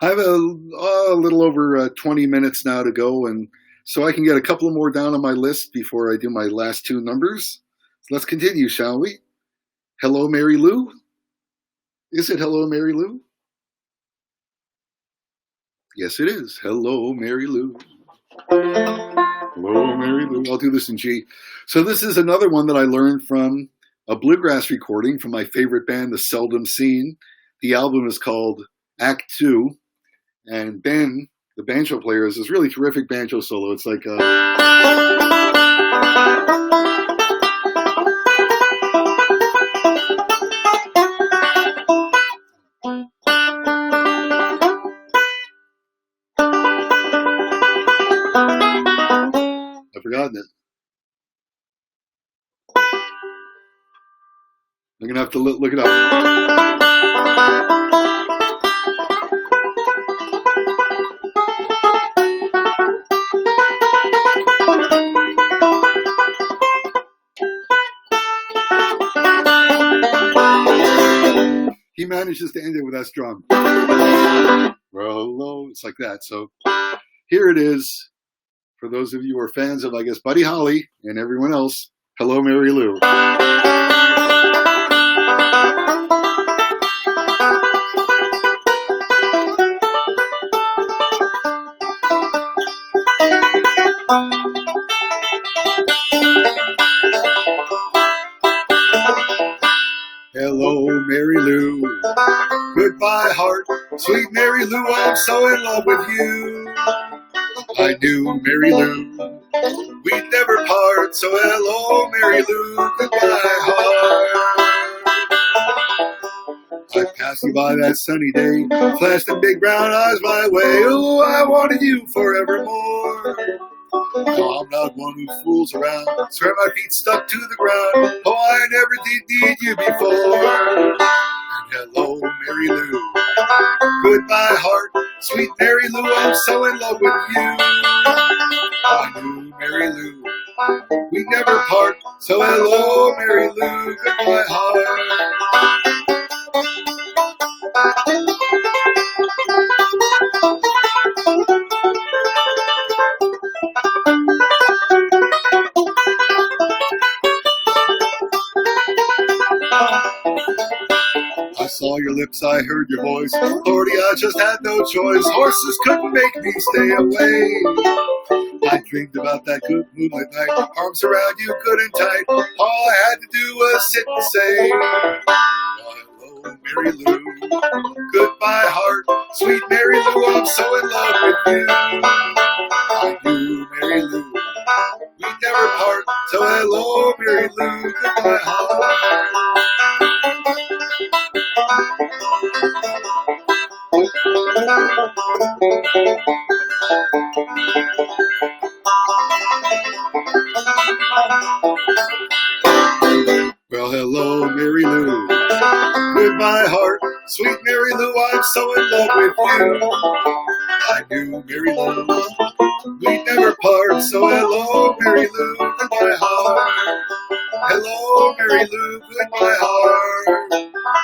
I have a little over 20 minutes now to go, and so I can get a couple more down on my list before I do my last two numbers. So let's continue, shall we? Hello, Mary Lou. Is it Hello, Mary Lou? Yes, it is. Hello, Mary Lou. Hello, Mary Lou. I'll do this in G. So this is another one that I learned from a bluegrass recording from my favorite band, The Seldom Seen. The album is called Act 2. And Ben, the banjo player, is this really terrific banjo solo. It's like I've forgotten it. I'm going to have to look it up. He manages to end it with that strum. Well, hello. It's like that. So here it is. For those of you who are fans of, I guess, Buddy Holly and everyone else, Hello, Mary Lou. Hello, Mary Lou. Goodbye, heart. Sweet Mary Lou, I'm so in love with you. I knew Mary Lou, we'd never part. So hello, Mary Lou. Goodbye, heart. I passed you by that sunny day, flashed them big brown eyes my way. Oh, I wanted you forevermore. No, I'm not one who fools around. Swear my feet stuck to the ground. Oh, I never did need you before. And hello, Mary Lou. Goodbye, heart. Sweet Mary Lou, I'm so in love with you. I knew Mary Lou, we never part. So hello, Mary Lou. Goodbye, heart. I saw your lips, I heard your voice. Lordy, I just had no choice. Horses couldn't make me stay away. I dreamed about that good moonlit night, arms around you good and tight. All I had to do was sit and say, hello, Mary Lou. Goodbye, heart, sweet Mary Lou, I'm so in love with you. I do, Mary Lou. We never part, so hello, Mary Lou. Goodbye, heart. Well, hello, Mary Lou. Goodbye, heart, sweet Mary Lou, I'm so in love with you. I do, Mary Lou. We never part, so hello, Mary Lou, goodbye, heart. Hello, Mary Lou, goodbye, heart.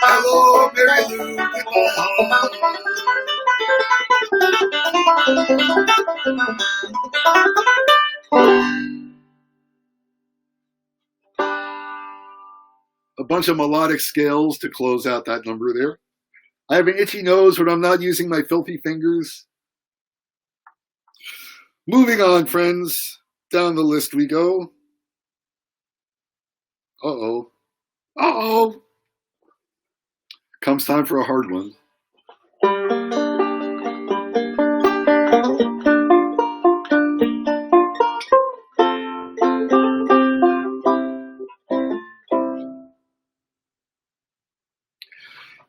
Hello, Mary Lou, goodbye, heart. A bunch of melodic scales to close out that number there. I have an itchy nose when I'm not using my filthy fingers. Moving on, friends. Down the list we go. Uh-oh. Uh-oh. Comes time for a hard one.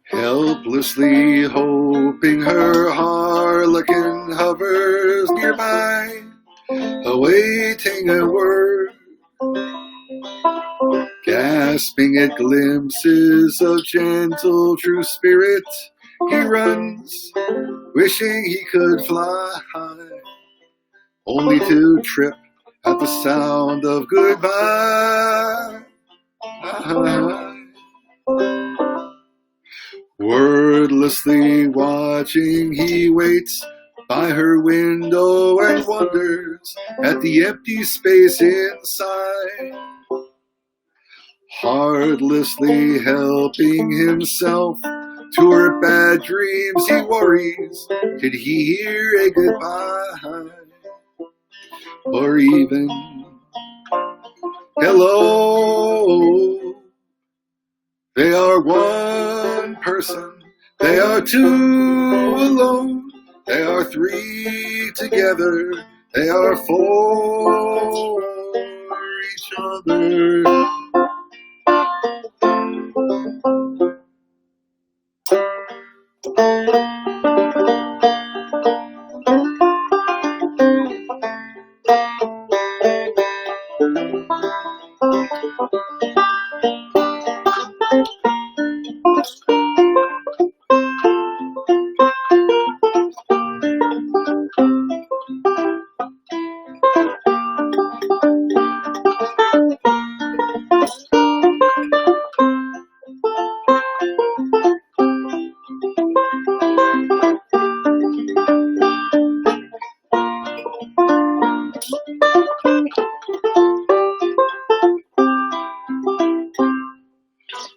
Helplessly hoping her harlequin hovers nearby, awaiting a word, gasping at glimpses of gentle true spirit, he runs, wishing he could fly, only to trip at the sound of goodbye. Wordlessly watching, he waits by her window and wonders at the empty space inside. Heartlessly helping himself to her bad dreams, he worries, did he hear a goodbye? Or even, hello. They are one person, they are two alone, they are three together, they are for each other.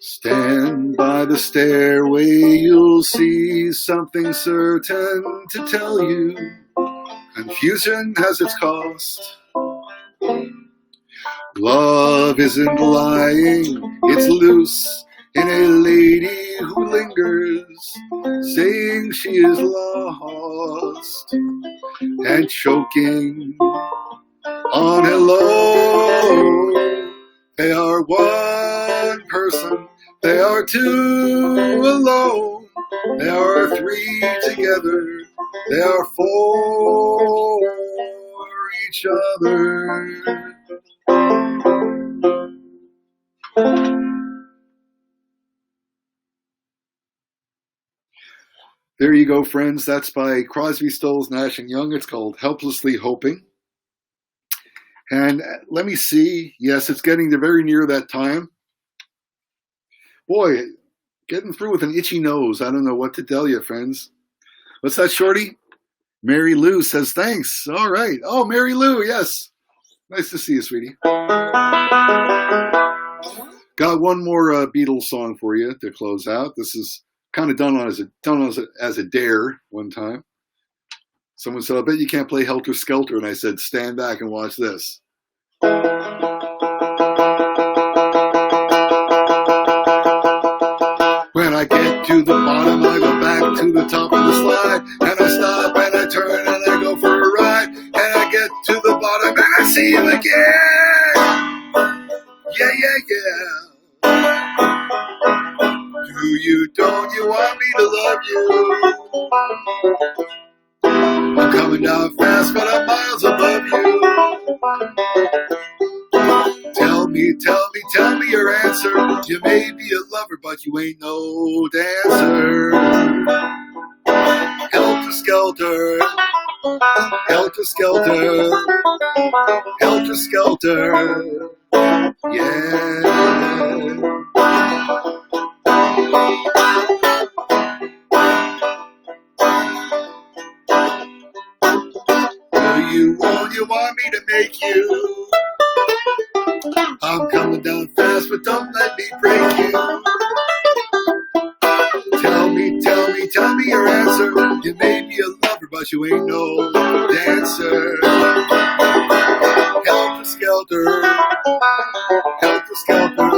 Stand by the stairway, you'll see something certain to tell you. Confusion has its cost. Love isn't lying, it's loose in a lady who lingers, saying she is lost and choking on hello. They are one person, they are two alone, they are three together, they are for each other. There you go, friends. That's by Crosby, Stills, Nash & Young. It's called Helplessly Hoping. And let me see. Yes, it's getting to very near that time. Boy, getting through with an itchy nose. I don't know what to tell you, friends. What's that, Shorty? Mary Lou says thanks. All right. Oh, Mary Lou, yes. Nice to see you, sweetie. Got one more Beatles song for you to close out. This is kind of done as a dare one time. Someone said, I bet you can't play Helter Skelter. And I said, stand back and watch this. When I get to the bottom, I go back to the top of the slide, and I stop and I turn and I go for a ride, and I get to the bottom and I see him again. Yeah, yeah, yeah. Don't you want me to love you? I'm coming down fast, but I'm miles above you. Tell me your answer. You may be a lover, but you ain't no dancer. Helter skelter, helter skelter, helter skelter. Yeah. You want me to make you? I'm coming down fast, but don't let me break you. Tell me your answer. You may be a lover, but you ain't no dancer. Helter skelter, helter skelter,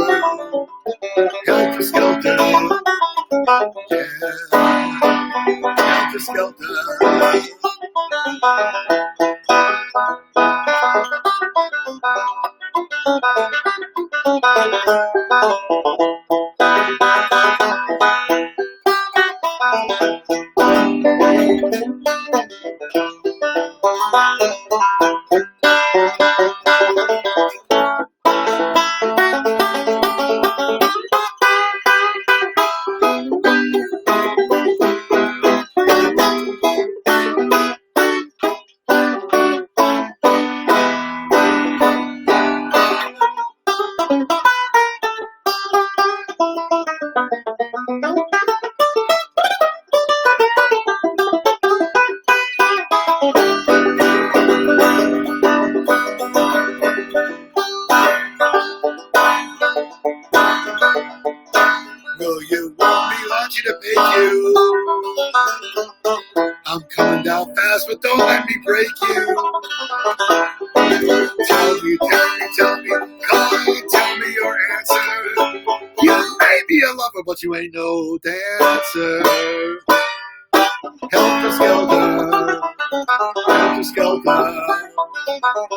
helter skelter. Yeah, helter skelter. Will you want me? Want you to make you? I'm coming down fast, but don't let me break you. Tell me, come on, tell me your answer. You may be a lover, but you ain't no dancer. Helter skelter, helter skelter,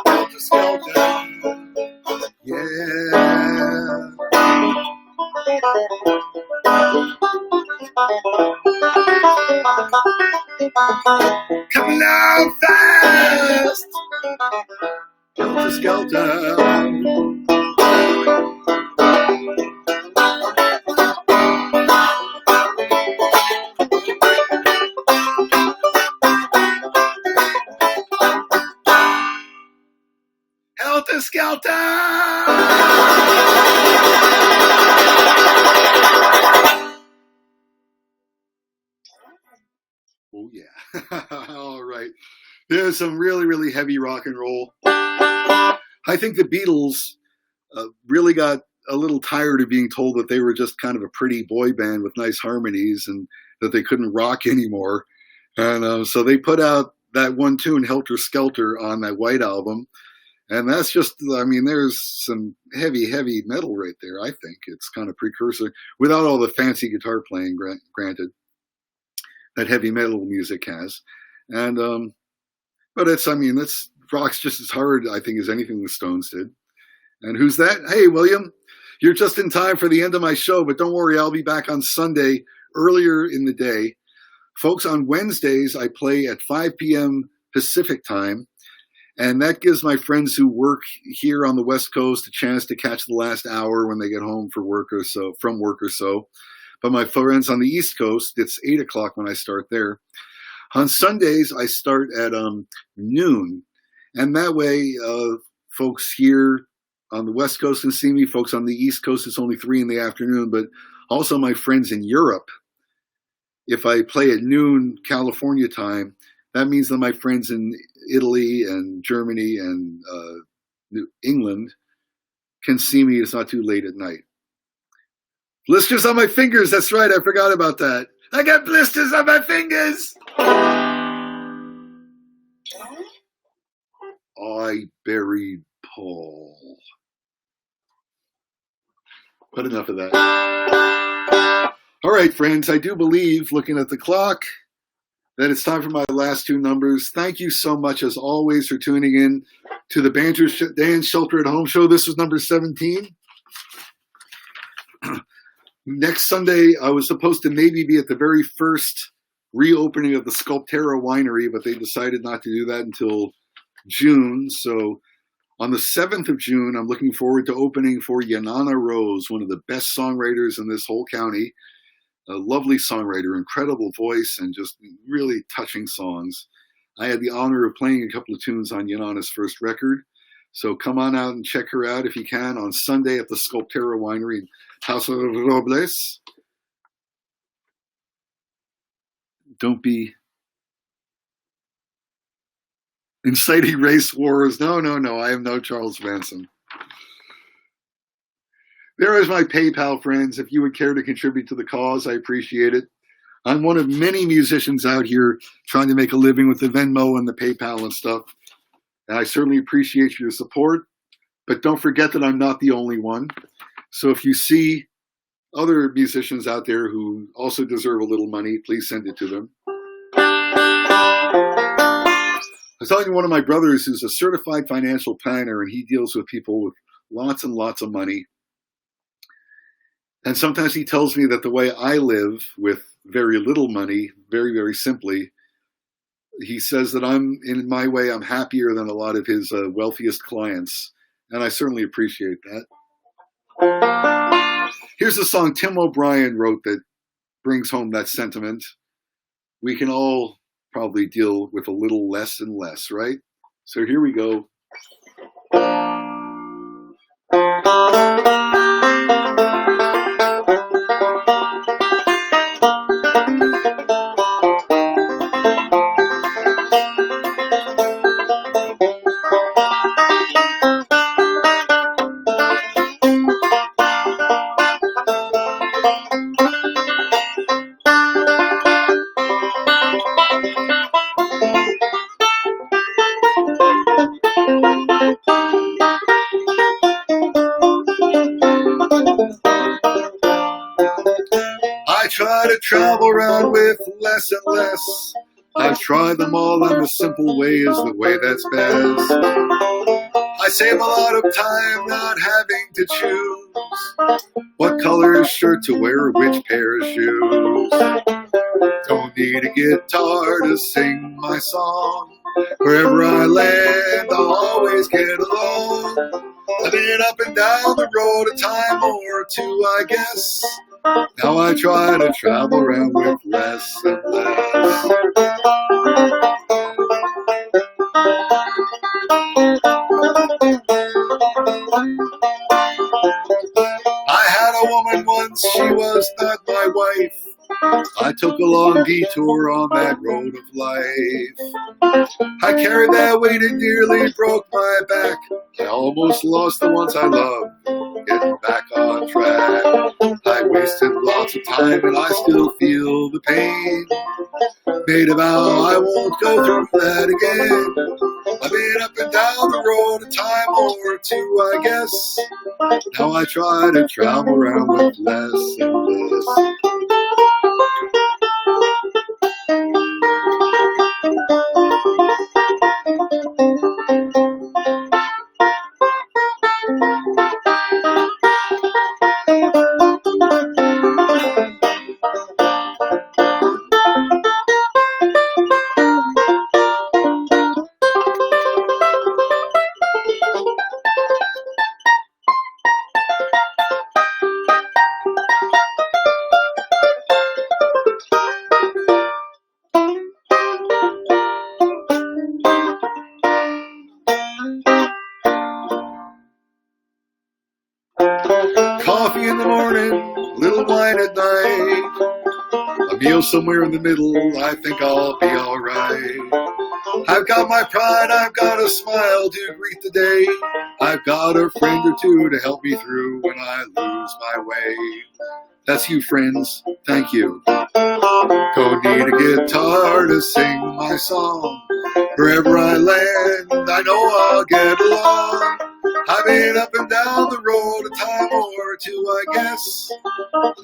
helter skelter. Yeah. Coming out fast, helter skelter. Helter skelter. Oh, yeah. All right. There's some really, really heavy rock and roll. I think the Beatles really got a little tired of being told that they were just kind of a pretty boy band with nice harmonies and that they couldn't rock anymore. And so they put out that one tune, Helter Skelter, on that White Album. And that's just, I mean, there's some heavy, heavy metal right there, I think. It's kind of precursor, without all the fancy guitar playing, granted, that heavy metal music has. And, but it's, I mean, that's rock's just as hard, I think, as anything the Stones did. And who's that? Hey, William, you're just in time for the end of my show, but don't worry, I'll be back on Sunday earlier in the day. Folks, on Wednesdays, I play at 5 p.m. Pacific time. And that gives my friends who work here on the West Coast a chance to catch the last hour when they get home from work or so. But my friends on the East Coast, it's 8 o'clock when I start there. On Sundays, I start at noon. And that way, folks here on the West Coast can see me. Folks on the East Coast, it's only 3 in the afternoon. But also my friends in Europe, if I play at noon California time, that means that my friends in Italy and Germany and England can see me. It's not too late at night. Blisters on my fingers. That's right. I forgot about that. I got blisters on my fingers. I buried Paul. But enough of that. All right, friends, I do believe, looking at the clock, that it's time for my last two numbers. Thank you so much, as always, for tuning in to the BanjerDan's Shelter at Home show. This was number 17. Next Sunday, I was supposed to maybe be at the very first reopening of the Sculptera winery, but they decided not to do that until June. So on the 7th of June, I'm looking forward to opening for Yanana Rose, one of the best songwriters in this whole county. A lovely songwriter, incredible voice, and just really touching songs. I had the honor of playing a couple of tunes on Yanana's first record. So come on out and check her out if you can on Sunday at the Sculptera Winery in House of Robles. Don't be inciting race wars. No, I am no Charles Manson. There is my PayPal, friends. If you would care to contribute to the cause, I appreciate it. I'm one of many musicians out here trying to make a living with the Venmo and the PayPal and stuff. And I certainly appreciate your support. But don't forget that I'm not the only one. So if you see other musicians out there who also deserve a little money, please send it to them. I was talking to one of my brothers who's a certified financial planner, and he deals with people with lots and lots of money. And sometimes he tells me that the way I live with very little money, very, very simply, he says that in my way, I'm happier than a lot of his wealthiest clients. And I certainly appreciate that. Here's a song Tim O'Brien wrote that brings home that sentiment. We can all probably deal with a little less and less, right? So here we go. Travel around with less and less. I've tried them all, and the simple way is the way that's best. I save a lot of time not having to choose what color shirt to wear or which pair of shoes. Don't need a guitar to sing my song. Wherever I land, I'll always get along. I've been up and down the road a time or two, I guess. Now I try to travel around with less and less. I had a woman once, she was not my wife. I took a long detour on that road of life. I carried that weight, it nearly broke my back. I almost lost the ones I loved, getting back on track. I wasted lots of time and I still feel the pain. Made a vow I won't go through that again. I've been up and down the road a time or two, I guess. Now I try to travel around with less and less. Coffee in the morning, little wine at night. A meal somewhere in the middle, I think I'll be alright. I've got my pride, I've got a smile to greet the day. I've got a friend or two to help me through when I lose my way. That's you, friends. Thank you. Don't need a guitar to sing my song. Wherever I land, I know I'll get along. I've been up and down the road a time or two, I guess.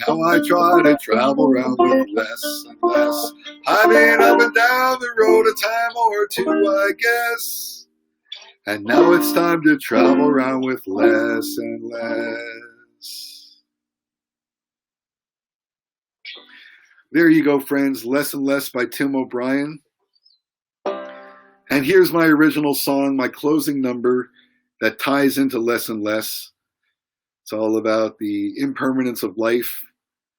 Now I try to travel around with less and less. I've been up and down the road a time or two, I guess. And now it's time to travel around with less and less. There you go, friends. Less and Less by Tim O'Brien. And here's my original song, my closing number that ties into Less and Less. It's all about the impermanence of life.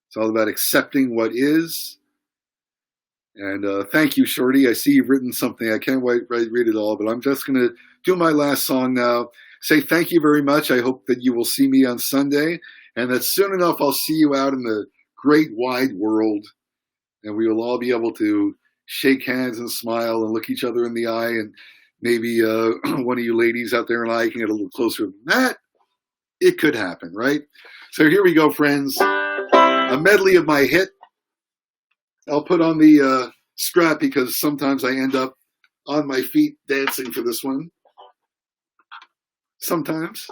It's all about accepting what is. And thank you, Shorty. I see you've written something. I can't read it all, but I'm just going to do my last song now. Say thank you very much. I hope that you will see me on Sunday, and that soon enough I'll see you out in the great wide world, and we will all be able to shake hands and smile and look each other in the eye, and maybe one of you ladies out there and I can get a little closer than that. It could happen, right? So here we go, friends. A medley of my hit. I'll put on the strap because sometimes I end up on my feet dancing for this one. Sometimes.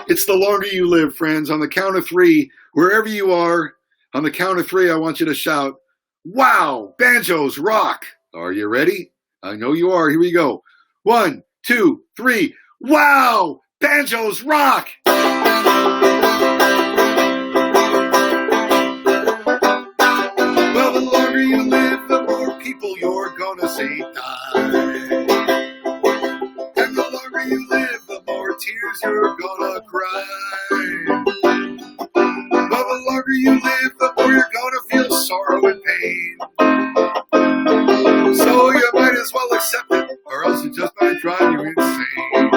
It's The Longer You Live, friends. On the count of three, wherever you are, on the count of three, I want you to shout, "Wow, Banjos rock!" Are you ready? I know you are. Here we go. 1, 2, 3. Wow, Banjos rock! Well, the longer you live, the more people you're gonna see die. And the longer you live, the more tears you're gonna cry. Well, the longer you live, the more you're gonna feel sorrow and pain. So you might as well accept it, or else it just might drive you insane.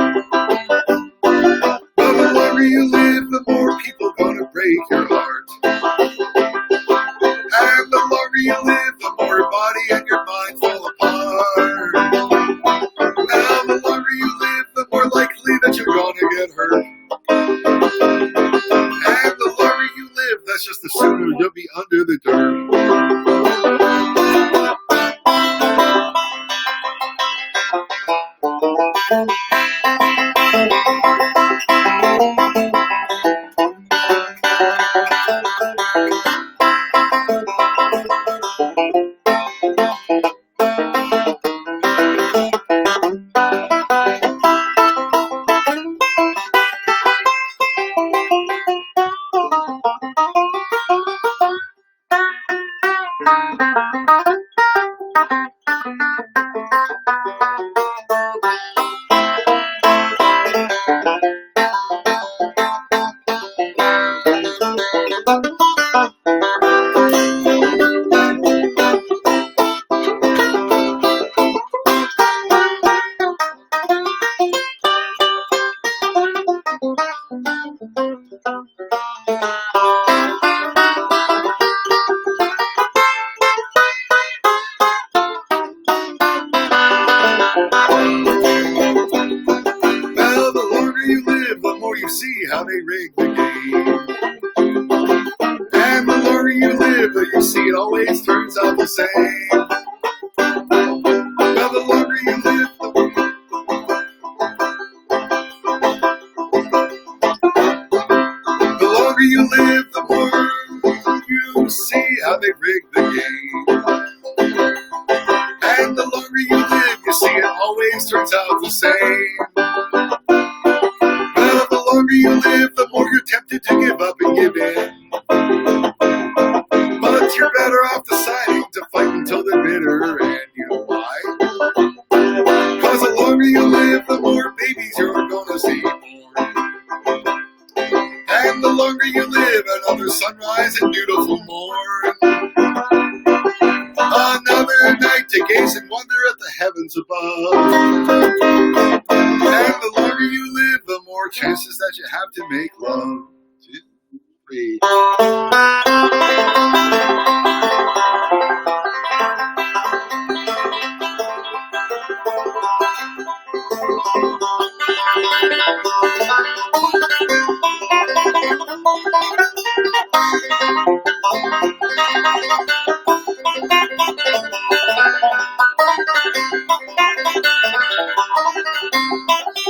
Well, the longer you live, the more people gonna break your heart. And the longer you live, the more your body and your mind fall apart. Now, the longer you live, the more likely that you're gonna get hurt. And the longer you live, that's just the sooner you'll be under the dirt.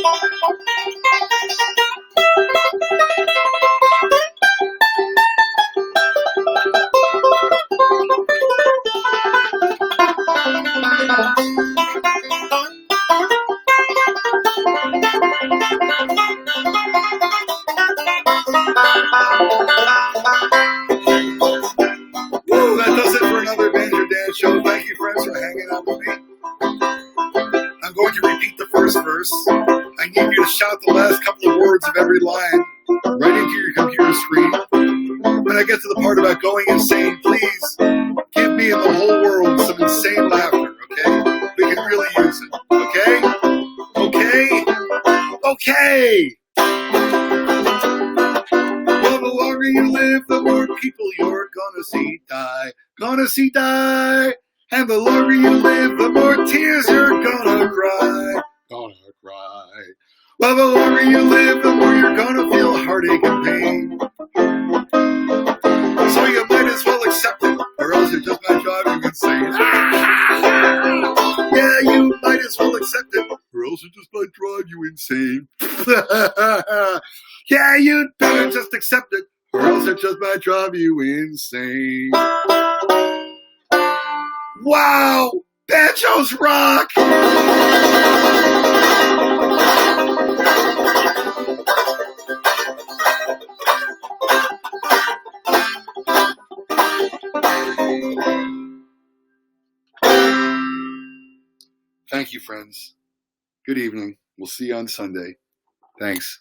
Woo, that does it for another BanjerDan's show. Thank you, friends, for hanging out with me. I'm going to repeat the first verse. I need you to shout the last couple of words of every line right into your computer screen. When I get to the part about going insane, please give me and the whole world some insane laughter, okay? We can really use it, okay? Okay? Okay! Well, the longer you live, the more people you're gonna see die. Gonna see die. And the longer you live, the more tears you're gonna cry. Gonna cry. Well, the longer you live, the more you're gonna feel heartache and pain. So you might as well accept it, or else it just might drive you insane. Yeah, you might as well accept it, or else it just might drive you insane. Yeah, you'd better just accept it, or else it just might drive you insane. Wow! Banjos rock! Thank you, friends. Good evening. We'll see you on Sunday. Thanks.